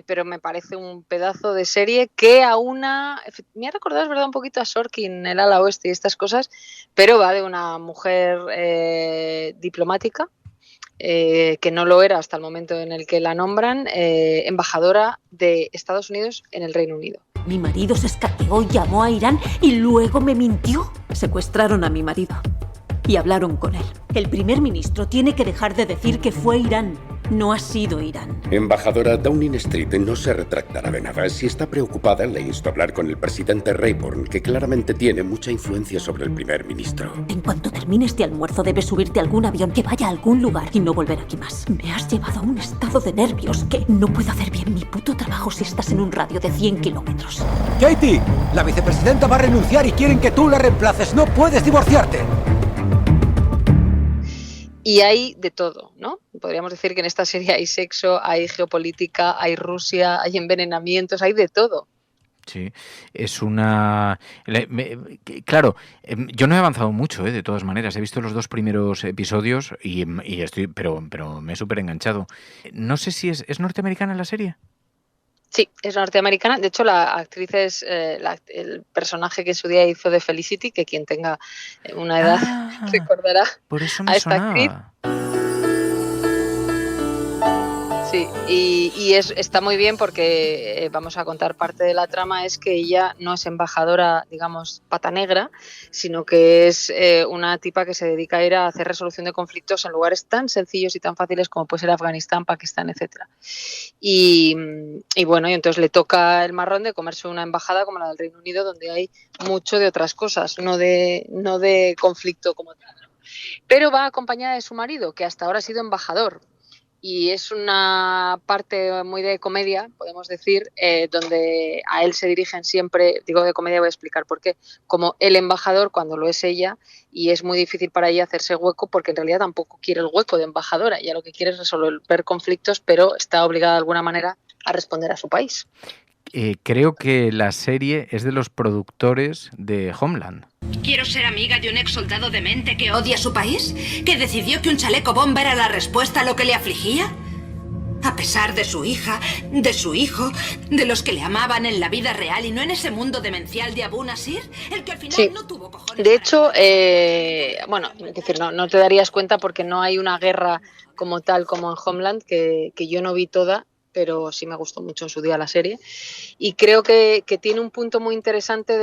pero me parece un pedazo de serie que me ha recordado, es verdad, un poquito a Sorkin, el ala oeste y estas cosas, pero va de una mujer diplomática, que no lo era hasta el momento en el que la nombran, embajadora de Estados Unidos en el Reino Unido. Mi marido se escaqueó, llamó a Irán y luego me mintió. Secuestraron a mi marido y hablaron con él. El primer ministro tiene que dejar de decir que fue Irán. no ha sido Irán. Embajadora, Downing Street no se retractará de nada. Si está preocupada, le insto a hablar con el presidente Rayburn, que claramente tiene mucha influencia sobre el primer ministro. En cuanto termine este almuerzo, debes subirte a algún avión que vaya a algún lugar y no volver aquí más. Me has llevado a un estado de nervios que no puedo hacer bien mi puto trabajo si estás en un radio de 100 kilómetros. Katie, la vicepresidenta va a renunciar y quieren que tú la reemplaces. No puedes divorciarte. Y hay de todo, ¿no? Podríamos decir que en esta serie hay sexo, hay geopolítica, hay Rusia, hay envenenamientos, hay de todo. Sí, es una... Claro, yo no he avanzado mucho, de todas maneras. He visto los 2 primeros episodios y estoy... Pero me he súper enganchado. No sé si es norteamericana la serie. Sí, es norteamericana. De hecho, la actriz es el personaje que en su día hizo de Felicity, que quien tenga una edad recordará por eso me a esta sonaba. actriz. Sí, y está muy bien porque vamos a contar parte de la trama, es que ella no es embajadora, digamos, pata negra, sino que es una tipa que se dedica a ir a hacer resolución de conflictos en lugares tan sencillos y tan fáciles como puede ser Afganistán, Pakistán, etcétera. Y bueno, y entonces le toca el marrón de comerse una embajada como la del Reino Unido, donde hay mucho de otras cosas, no de conflicto como tal, ¿no? Pero va acompañada de su marido, que hasta ahora ha sido embajador. Y es una parte muy de comedia, podemos decir, donde a él se dirigen siempre, digo de comedia, voy a explicar por qué, como el embajador cuando lo es ella, y es muy difícil para ella hacerse hueco porque en realidad tampoco quiere el hueco de embajadora, ella lo que quiere es resolver conflictos, pero está obligada de alguna manera a responder a su país. Creo que la serie es de los productores de Homeland. Quiero ser amiga de un ex soldado demente que odia a su país, que decidió que un chaleco bomba era la respuesta a lo que le afligía. A pesar de su hija, de su hijo, de los que le amaban en la vida real y no en ese mundo demencial de Abu Nasir, el que al final sí. no tuvo cojones. De hecho, bueno, es decir, no te darías cuenta porque no hay una guerra como tal como en Homeland, que yo no vi toda, pero sí me gustó mucho en su día la serie. Y creo que tiene un punto muy interesante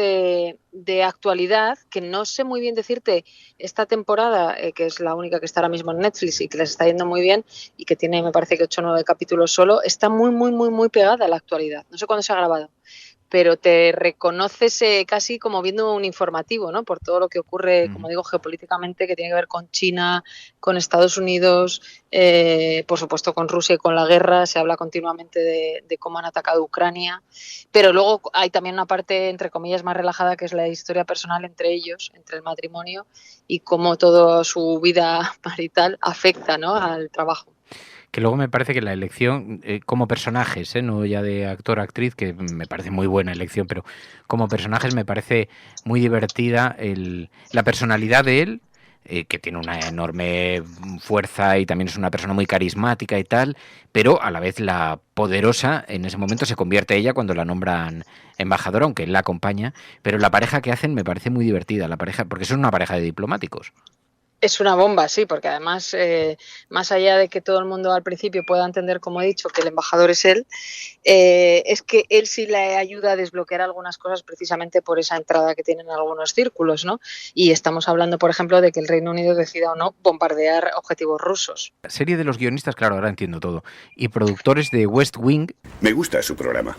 de actualidad, que no sé muy bien decirte, esta temporada, que es la única que está ahora mismo en Netflix y que les está yendo muy bien, y que tiene, me parece que 8 o 9 capítulos solo, está muy, muy, muy, muy pegada a la actualidad. No sé cuándo se ha grabado, pero te reconoces casi como viendo un informativo, ¿no? Por todo lo que ocurre, como digo, geopolíticamente, que tiene que ver con China, con Estados Unidos, por supuesto con Rusia y con la guerra. Se habla continuamente de cómo han atacado Ucrania, pero luego hay también una parte, entre comillas, más relajada, que es la historia personal entre ellos, entre el matrimonio, y cómo toda su vida marital afecta, ¿no?, al trabajo. Que luego me parece que la elección como personajes, no ya de actor, actriz, que me parece muy buena elección, pero como personajes me parece muy divertida la personalidad de él, que tiene una enorme fuerza y también es una persona muy carismática y tal, pero a la vez la poderosa en ese momento se convierte ella cuando la nombran embajadora, aunque él la acompaña, pero la pareja que hacen me parece muy divertida, la pareja, porque son una pareja de diplomáticos. Es una bomba, sí, porque además, más allá de que todo el mundo al principio pueda entender, como he dicho, que el embajador es él, es que él sí le ayuda a desbloquear algunas cosas precisamente por esa entrada que tienen algunos círculos, ¿no? Y estamos hablando, por ejemplo, de que el Reino Unido decida o no bombardear objetivos rusos. La serie de los guionistas, claro, ahora entiendo todo, y productores de West Wing. Me gusta su programa.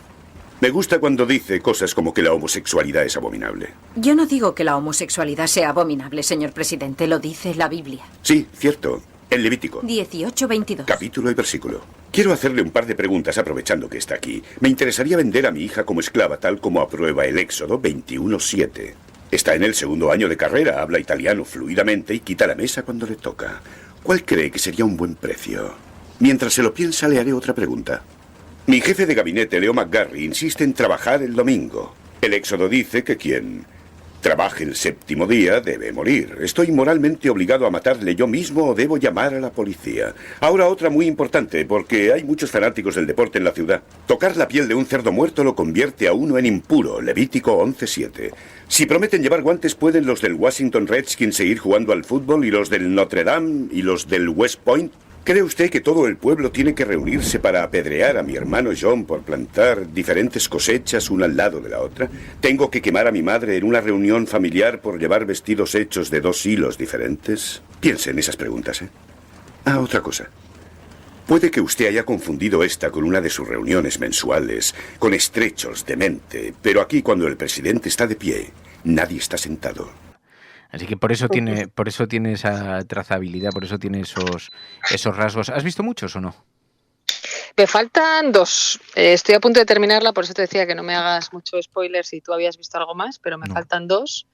Me gusta cuando dice cosas como que la homosexualidad es abominable. Yo no digo que la homosexualidad sea abominable, señor presidente, lo dice la Biblia. Sí, cierto. En Levítico 18:22. Capítulo y versículo. Quiero hacerle un par de preguntas aprovechando que está aquí. Me interesaría vender a mi hija como esclava, tal como aprueba el Éxodo 21:7. Está en el 2º año de carrera, habla italiano fluidamente y quita la mesa cuando le toca. ¿Cuál cree que sería un buen precio? Mientras se lo piensa, le haré otra pregunta. Mi jefe de gabinete, Leo McGarry, insiste en trabajar el domingo. El Éxodo dice que quien trabaje el 7º día debe morir. ¿Estoy moralmente obligado a matarle yo mismo o debo llamar a la policía? Ahora otra muy importante, porque hay muchos fanáticos del deporte en la ciudad. Tocar la piel de un cerdo muerto lo convierte a uno en impuro. Levítico 11:7. Si prometen llevar guantes, ¿pueden los del Washington Redskins seguir jugando al fútbol y los del Notre Dame y los del West Point? ¿Cree usted que todo el pueblo tiene que reunirse para apedrear a mi hermano John por plantar diferentes cosechas una al lado de la otra? ¿Tengo que quemar a mi madre en una reunión familiar por llevar vestidos hechos de 2 hilos diferentes? Piense en esas preguntas, ¿eh? Ah, otra cosa. Puede que usted haya confundido esta con una de sus reuniones mensuales, con estrechos de mente, pero aquí cuando el presidente está de pie, nadie está sentado. Así que por eso tiene esa trazabilidad, por eso tiene esos rasgos. ¿Has visto muchos o no? Me faltan 2. Estoy a punto de terminarla, por eso te decía que no me hagas mucho spoiler si tú habías visto algo más, pero me faltan 2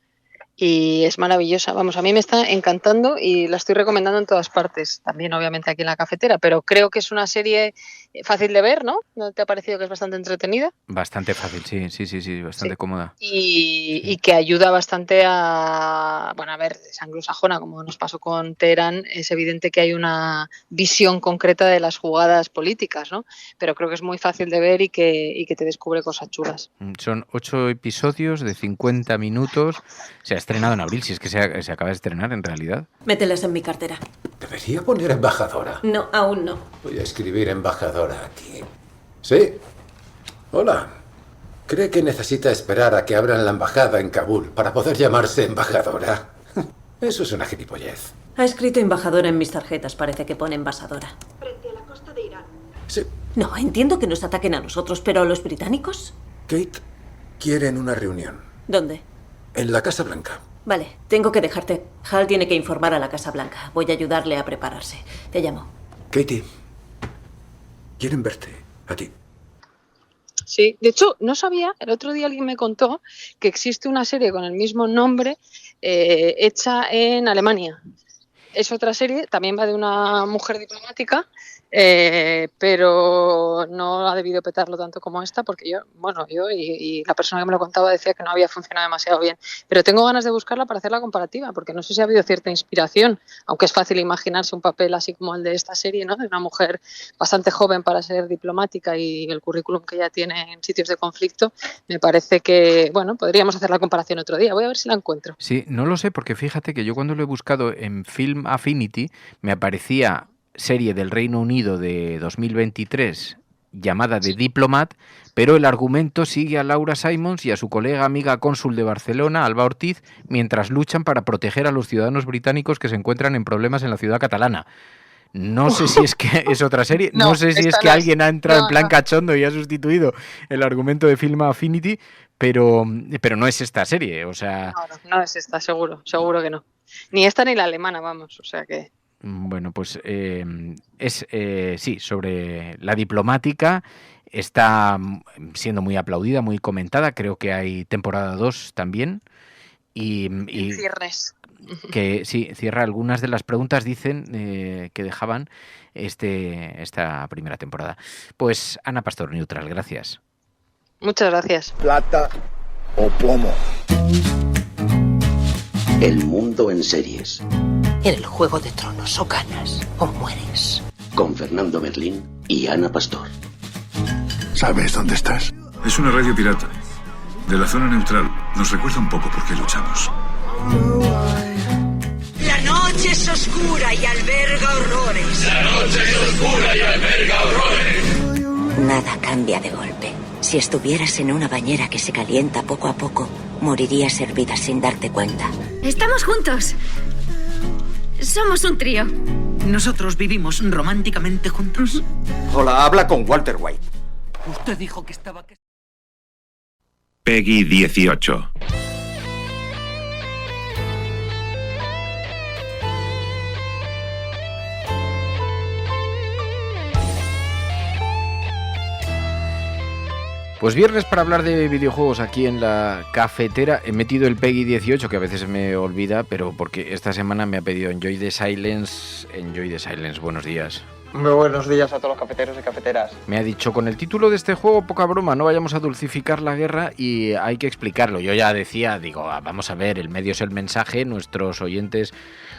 y es maravillosa. Vamos, a mí me está encantando y la estoy recomendando en todas partes, también obviamente aquí en La Cafetera, pero creo que es una serie fácil de ver, ¿no? ¿No te ha parecido que es bastante entretenida? Bastante fácil, sí, bastante cómoda. Y que ayuda bastante a ver, es anglosajona, como nos pasó con Teherán, es evidente que hay una visión concreta de las jugadas políticas, ¿no? Pero creo que es muy fácil de ver y que te descubre cosas chulas. Son 8 episodios de 50 minutos. Se ha estrenado en abril, si es que se acaba de estrenar en realidad. Mételas en mi cartera. Debería poner embajadora. No, aún no. Voy a escribir embajadora aquí. Sí. Hola. ¿Cree que necesita esperar a que abran la embajada en Kabul para poder llamarse embajadora? Eso es una gilipollez. Ha escrito embajadora en mis tarjetas, parece que pone envasadora. Frente a la costa de Irán. Sí. No, entiendo que nos ataquen a nosotros, pero ¿a los británicos? Kate, quieren una reunión. ¿Dónde? En la Casa Blanca. Vale, tengo que dejarte. Hal tiene que informar a la Casa Blanca. Voy a ayudarle a prepararse. Te llamo. Katie, quieren verte, a ti. Sí, de hecho, no sabía, el otro día alguien me contó que existe una serie con el mismo nombre hecha en Alemania. Es otra serie, también va de una mujer diplomática, pero no ha debido petarlo tanto como esta, porque yo y la persona que me lo contaba decía que no había funcionado demasiado bien. Pero tengo ganas de buscarla para hacer la comparativa, porque no sé si ha habido cierta inspiración, aunque es fácil imaginarse un papel así como el de esta serie, ¿no? De una mujer bastante joven para ser diplomática y el currículum que ella tiene en sitios de conflicto. Me parece que, podríamos hacer la comparación otro día. Voy a ver si la encuentro. Sí, no lo sé, porque fíjate que yo cuando lo he buscado en Film Affinity me aparecía serie del Reino Unido de 2023 llamada The Diplomat, pero el argumento sigue a Laura Simons y a su colega amiga cónsul de Barcelona, Alba Ortiz, mientras luchan para proteger a los ciudadanos británicos que se encuentran en problemas en la ciudad catalana. No sé si es que es otra serie, no sé si es que alguien ha entrado en plan cachondo y ha sustituido el argumento de Film Affinity, pero no es esta serie, o sea... No es esta, seguro que no. Ni esta ni la alemana, vamos, o sea que... Bueno, pues sí, sobre la diplomática está siendo muy aplaudida, muy comentada. Creo que hay temporada 2 también. Y cierres. Que sí, cierra algunas de las preguntas, dicen, que dejaban esta primera temporada. Pues Ana Pastor, Neutral, gracias. Muchas gracias. Plata o plomo. El mundo en series. En el Juego de Tronos o ganas o mueres. Con Fernando Merlín y Ana Pastor. ¿Sabes dónde estás? Es una radio pirata. De la zona neutral. Nos recuerda un poco por qué luchamos. La noche es oscura y alberga horrores. La noche es oscura y alberga horrores. Nada cambia de golpe. Si estuvieras en una bañera que se calienta poco a poco, morirías hervida sin darte cuenta. Estamos juntos. Somos un trío. ¿Nosotros vivimos románticamente juntos? Hola, habla con Walter White. Usted dijo que estaba... Peggy 18. Pues viernes para hablar de videojuegos aquí en La Cafetera. He metido el Peggy 18, que a veces me olvida, pero porque esta semana me ha pedido Enjoy the Silence. Enjoy the Silence, buenos días. Muy buenos días a todos los cafeteros y cafeteras. Me ha dicho, con el título de este juego, poca broma, no vayamos a dulcificar la guerra y hay que explicarlo. Yo ya decía, vamos a ver, el medio es el mensaje, nuestros oyentes,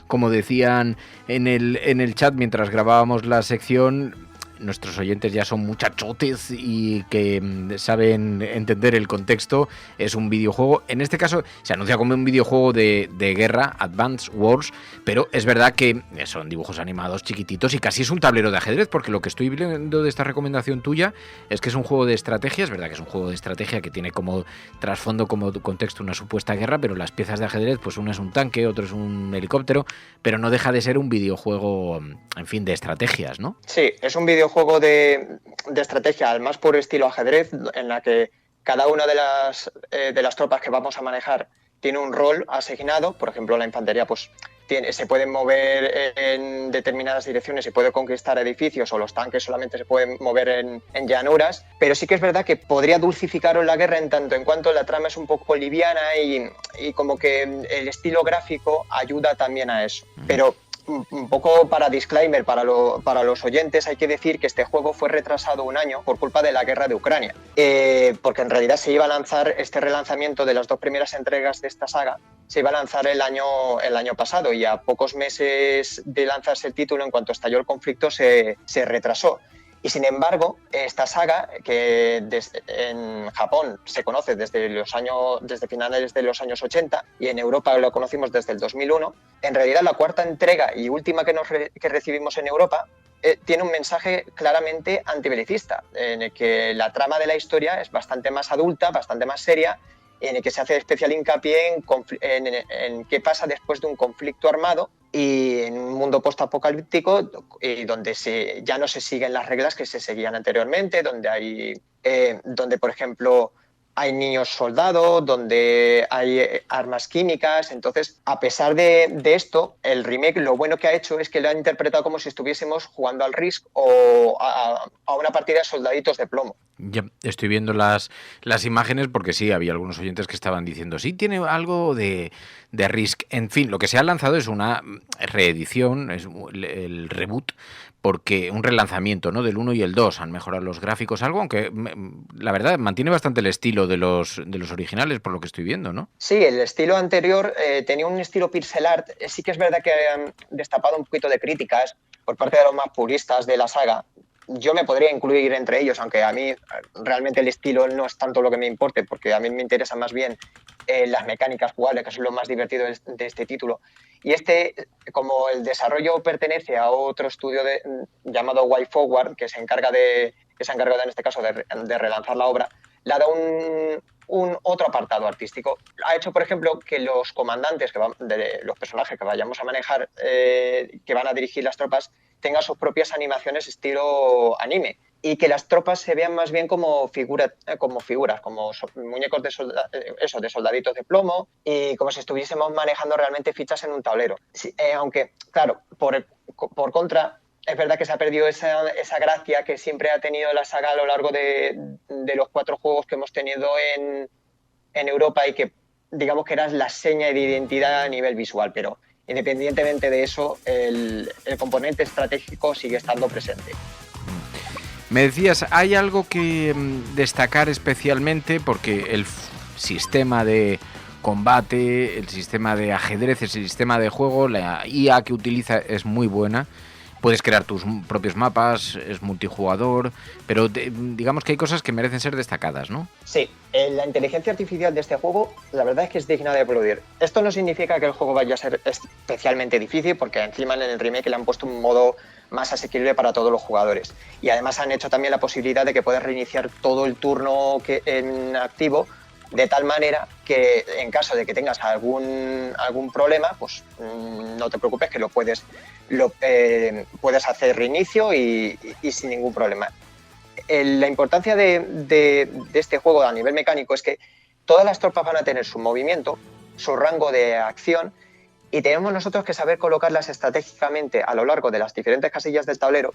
como decían en el chat mientras grabábamos la sección... nuestros oyentes ya son muchachotes y que saben entender el contexto, es un videojuego. En este caso se anuncia como un videojuego de guerra, Advance Wars, pero es verdad que son dibujos animados chiquititos y casi es un tablero de ajedrez, porque lo que estoy viendo de esta recomendación tuya es que es un juego de estrategia. Es verdad que es un juego de estrategia que tiene como trasfondo, como contexto, una supuesta guerra, pero las piezas de ajedrez, pues uno es un tanque, otro es un helicóptero, pero no deja de ser un videojuego, en fin, de estrategias, ¿no? Sí, es un videojuego de estrategia, al más puro estilo ajedrez, en la que cada una de las tropas que vamos a manejar tiene un rol asignado. Por ejemplo, la infantería pues se puede mover en determinadas direcciones y puede conquistar edificios, o los tanques solamente se pueden mover en llanuras, pero sí que es verdad que podría dulcificaros la guerra en tanto en cuanto la trama es un poco liviana y como que el estilo gráfico ayuda también a eso. Pero un poco para disclaimer para los oyentes, hay que decir que este juego fue retrasado un año por culpa de la guerra de Ucrania, porque en realidad se iba a lanzar este relanzamiento de las 2 primeras entregas de esta saga, se iba a lanzar el año pasado, y a pocos meses de lanzarse el título, en cuanto estalló el conflicto, se retrasó. Y sin embargo, esta saga, que en Japón se conoce desde finales de los años 80 y en Europa lo conocimos desde el 2001, en realidad la 4ª entrega y última que recibimos en Europa tiene un mensaje claramente antibelicista, en el que la trama de la historia es bastante más adulta, bastante más seria, en el que se hace especial hincapié en qué pasa después de un conflicto armado y en un mundo postapocalíptico donde ya no se siguen las reglas que se seguían anteriormente, donde por ejemplo hay niños soldados, donde hay armas químicas. Entonces, a pesar de esto, el remake lo bueno que ha hecho es que lo han interpretado como si estuviésemos jugando al Risk o a una partida de soldaditos de plomo. Ya estoy viendo las imágenes, porque sí, había algunos oyentes que estaban diciendo, sí, tiene algo de Risk. En fin, lo que se ha lanzado es una reedición, es el reboot, porque un relanzamiento, ¿no? Del 1 y el 2, han mejorado los gráficos algo, aunque la verdad mantiene bastante el estilo de los originales, por lo que estoy viendo, ¿no? Sí, el estilo anterior tenía un estilo pixel art. Sí que es verdad que han destapado un poquito de críticas por parte de los más puristas de la saga. Yo me podría incluir entre ellos, aunque a mí realmente el estilo no es tanto lo que me importe, porque a mí me interesan más bien las mecánicas jugables, que son lo más divertido de este título. Y como el desarrollo pertenece a otro estudio llamado WayForward, que se ha encargado en este caso de relanzar la obra, le ha dado un otro apartado artístico. Ha hecho, por ejemplo, que los comandantes, los personajes que vayamos a manejar, que van a dirigir las tropas, tengan sus propias animaciones estilo anime, y que las tropas se vean más bien como figuras, como muñecos de soldaditos de plomo, y como si estuviésemos manejando realmente fichas en un tablero. Sí, aunque, claro, por contra, es verdad que se ha perdido esa gracia que siempre ha tenido la saga a lo largo de los 4 juegos que hemos tenido en Europa, y que digamos que era la seña de identidad a nivel visual, pero independientemente de eso, el componente estratégico sigue estando presente. Me decías, ¿hay algo que destacar especialmente? Porque el sistema de combate, el sistema de ajedrez, el sistema de juego, la IA que utiliza es muy buena. Puedes crear tus propios mapas, es multijugador, pero digamos que hay cosas que merecen ser destacadas, ¿no? Sí, la inteligencia artificial de este juego, la verdad es que es digna de aplaudir. Esto no significa que el juego vaya a ser especialmente difícil, porque encima en el remake le han puesto un modo más asequible para todos los jugadores. Y además han hecho también la posibilidad de que puedas reiniciar todo el turno en activo, de tal manera que en caso de que tengas algún problema, pues no te preocupes, que puedes hacer reinicio y sin ningún problema. La importancia de este juego a nivel mecánico es que todas las tropas van a tener su movimiento, su rango de acción, y tenemos nosotros que saber colocarlas estratégicamente a lo largo de las diferentes casillas del tablero,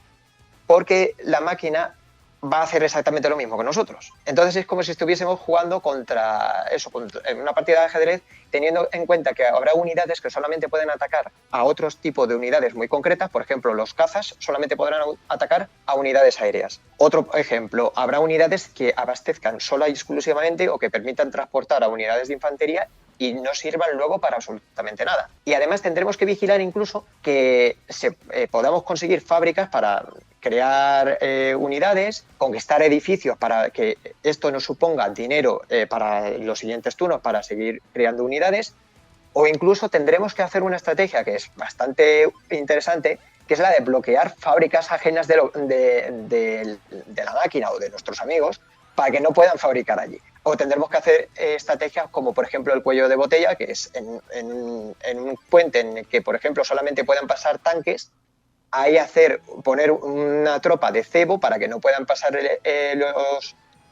porque la máquina va a hacer exactamente lo mismo que nosotros. Entonces es como si estuviésemos jugando en una partida de ajedrez, teniendo en cuenta que habrá unidades que solamente pueden atacar a otros tipos de unidades muy concretas. Por ejemplo, los cazas solamente podrán atacar a unidades aéreas. Otro ejemplo, habrá unidades que abastezcan sola y exclusivamente o que permitan transportar a unidades de infantería y no sirvan luego para absolutamente nada. Y además tendremos que vigilar incluso que podamos conseguir fábricas para crear unidades, conquistar edificios para que esto nos suponga dinero para los siguientes turnos para seguir creando unidades, o incluso tendremos que hacer una estrategia que es bastante interesante, que es la de bloquear fábricas ajenas de la máquina o de nuestros amigos para que no puedan fabricar allí. O tendremos que hacer estrategias como, por ejemplo, el cuello de botella, que es en un puente en el que, por ejemplo, solamente puedan pasar tanques, ahí poner una tropa de cebo para que no puedan pasar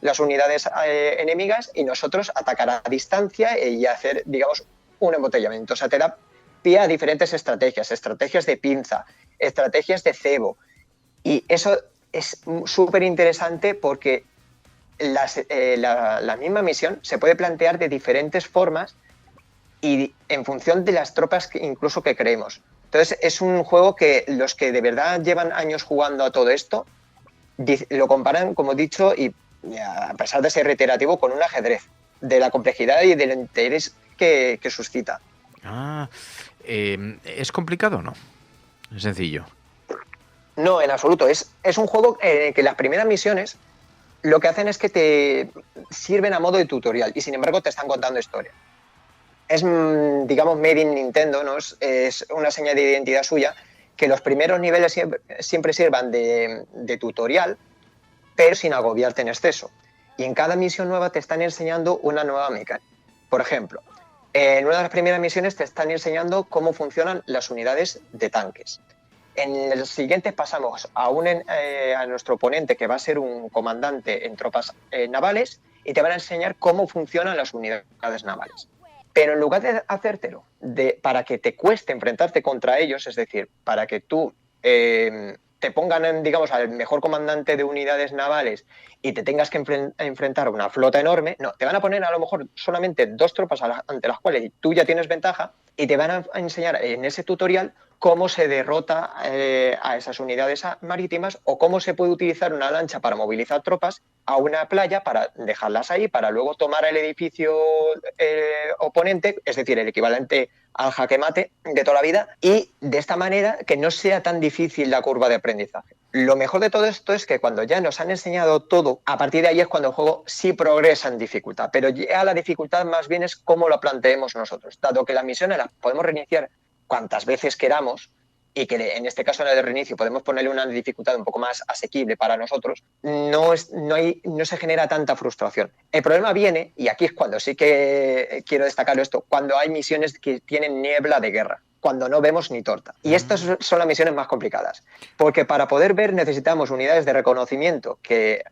las unidades enemigas y nosotros atacar a distancia y hacer, digamos, un embotellamiento. O sea, te da pie a diferentes estrategias de pinza, estrategias de cebo. Y eso es súper interesante porque la misma misión se puede plantear de diferentes formas y en función de las tropas incluso que creemos. Entonces es un juego que los que de verdad llevan años jugando a todo esto lo comparan, como he dicho, y a pesar de ser reiterativo, con un ajedrez, de la complejidad y del interés que suscita. ¿Es complicado o no? Es sencillo. No, en absoluto. Es un juego en el que las primeras misiones lo que hacen es que te sirven a modo de tutorial y sin embargo te están contando historia. Es, digamos, made in Nintendo, ¿no? Es una señal de identidad suya que los primeros niveles siempre sirvan de tutorial, pero sin agobiarte en exceso. Y en cada misión nueva te están enseñando una nueva mecánica. Por ejemplo, en una de las primeras misiones te están enseñando cómo funcionan las unidades de tanques. En los siguientes pasamos a nuestro oponente, que va a ser un comandante en tropas navales, y te van a enseñar cómo funcionan las unidades navales. Pero en lugar de hacértelo para que te cueste enfrentarte contra ellos, es decir, para que tú te pongan, digamos, al mejor comandante de unidades navales y te tengas que enfrentar a una flota enorme, no, te van a poner a lo mejor solamente 2 tropas ante las cuales tú ya tienes ventaja y te van a enseñar en ese tutorial cómo se derrota a esas unidades marítimas o cómo se puede utilizar una lancha para movilizar tropas a una playa para dejarlas ahí, para luego tomar el edificio oponente, es decir, el equivalente al jaque mate de toda la vida, y de esta manera que no sea tan difícil la curva de aprendizaje. Lo mejor de todo esto es que cuando ya nos han enseñado todo, a partir de ahí es cuando el juego sí progresa en dificultad, pero ya la dificultad más bien es cómo lo planteemos nosotros, dado que las misiones las podemos reiniciar cuantas veces queramos y que en este caso en el reinicio podemos ponerle una dificultad un poco más asequible para nosotros, no se genera tanta frustración. El problema viene, y aquí es cuando sí que quiero destacar esto, cuando hay misiones que tienen niebla de guerra, cuando no vemos ni torta. Y estas son las misiones más complicadas, porque para poder ver necesitamos unidades de reconocimiento que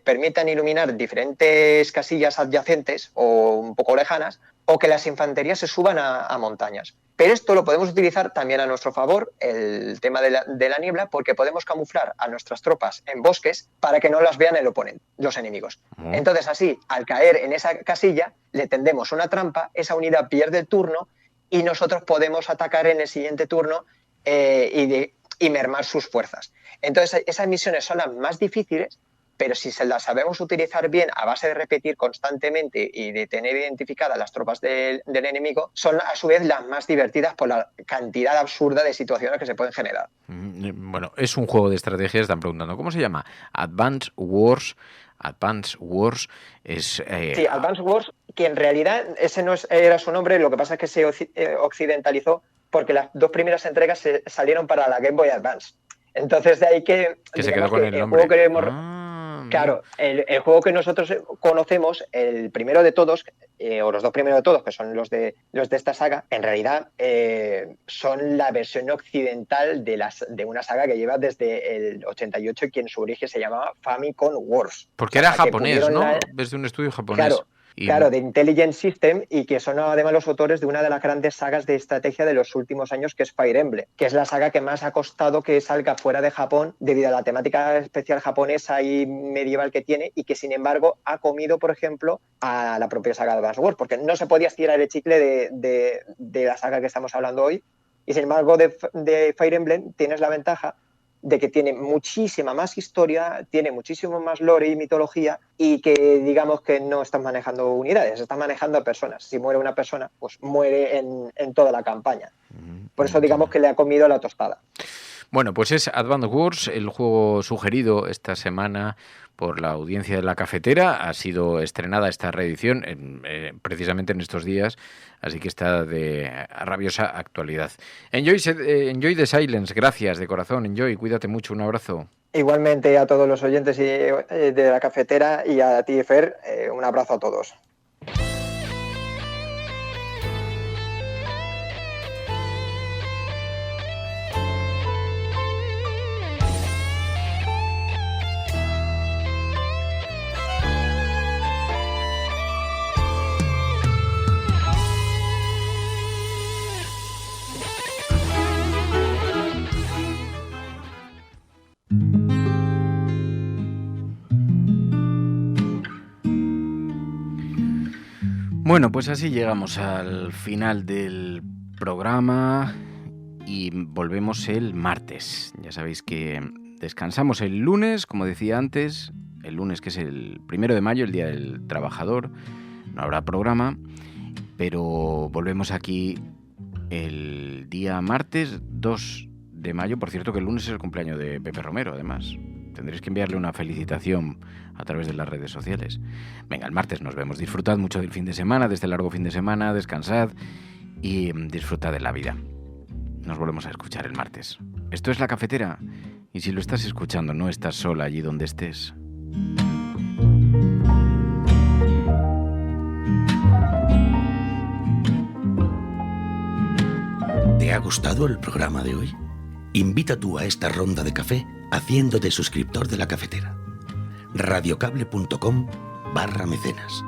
permitan iluminar diferentes casillas adyacentes o un poco lejanas, o que las infanterías se suban a montañas. Pero esto lo podemos utilizar también a nuestro favor, el tema de la niebla, porque podemos camuflar a nuestras tropas en bosques para que no las vean el oponente, los enemigos. Entonces así, al caer en esa casilla, le tendemos una trampa, esa unidad pierde el turno y nosotros podemos atacar en el siguiente turno y mermar sus fuerzas. Entonces esas misiones son las más difíciles, pero si se las sabemos utilizar bien a base de repetir constantemente y de tener identificadas las tropas del enemigo, son a su vez las más divertidas por la cantidad absurda de situaciones que se pueden generar. Bueno, es un juego de estrategia, están preguntando, ¿cómo se llama? Advance Wars es... Sí, Advance Wars, que en realidad ese no era su nombre, lo que pasa es que se occidentalizó porque las 2 primeras entregas salieron para la Game Boy Advance. Entonces de ahí que se quedó con el nombre. Claro, el juego que nosotros conocemos, el primero de todos, o los 2 primeros de todos, que son los de esta saga, en realidad son la versión occidental de una saga que lleva desde el 88 y que en su origen se llamaba Famicom Wars. Porque era japonés, ¿no? Desde un estudio japonés. Claro, de Intelligent System, y que son además los autores de una de las grandes sagas de estrategia de los últimos años, que es Fire Emblem, que es la saga que más ha costado que salga fuera de Japón debido a la temática especial japonesa y medieval que tiene, y que sin embargo ha comido, por ejemplo, a la propia saga de Advance Wars, porque no se podía estirar el chicle de la saga que estamos hablando hoy, y sin embargo de Fire Emblem tienes la ventaja de que tiene muchísima más historia, tiene muchísimo más lore y mitología, y que digamos que no estás manejando unidades, estás manejando a personas. Si muere una persona, pues muere en toda la campaña. Por eso digamos que le ha comido la tostada. Bueno, pues es Advance Wars, el juego sugerido esta semana por la audiencia de La Cafetera. Ha sido estrenada esta reedición precisamente en estos días, así que está de rabiosa actualidad. Enjoy the silence, gracias de corazón. Enjoy, cuídate mucho, un abrazo. Igualmente a todos los oyentes de La Cafetera y a ti, Fer, un abrazo a todos. Bueno, pues así llegamos al final del programa y volvemos el martes. Ya sabéis que descansamos el lunes, como decía antes, el lunes que es el 1 de mayo, el Día del Trabajador. No habrá programa, pero volvemos aquí el día martes 2 de mayo. Por cierto, que el lunes es el cumpleaños de Pepe Romero, además. Tendréis que enviarle una felicitación a través de las redes sociales. Venga, el martes nos vemos. Disfrutad mucho del fin de semana, de este largo fin de semana, descansad y disfrutad de la vida. Nos volvemos a escuchar el martes. Esto es La Cafetera, y si lo estás escuchando, no estás sola allí donde estés. ¿Te ha gustado el programa de hoy? Invita tú a esta ronda de café haciéndote suscriptor de La Cafetera. radiocable.com/mecenas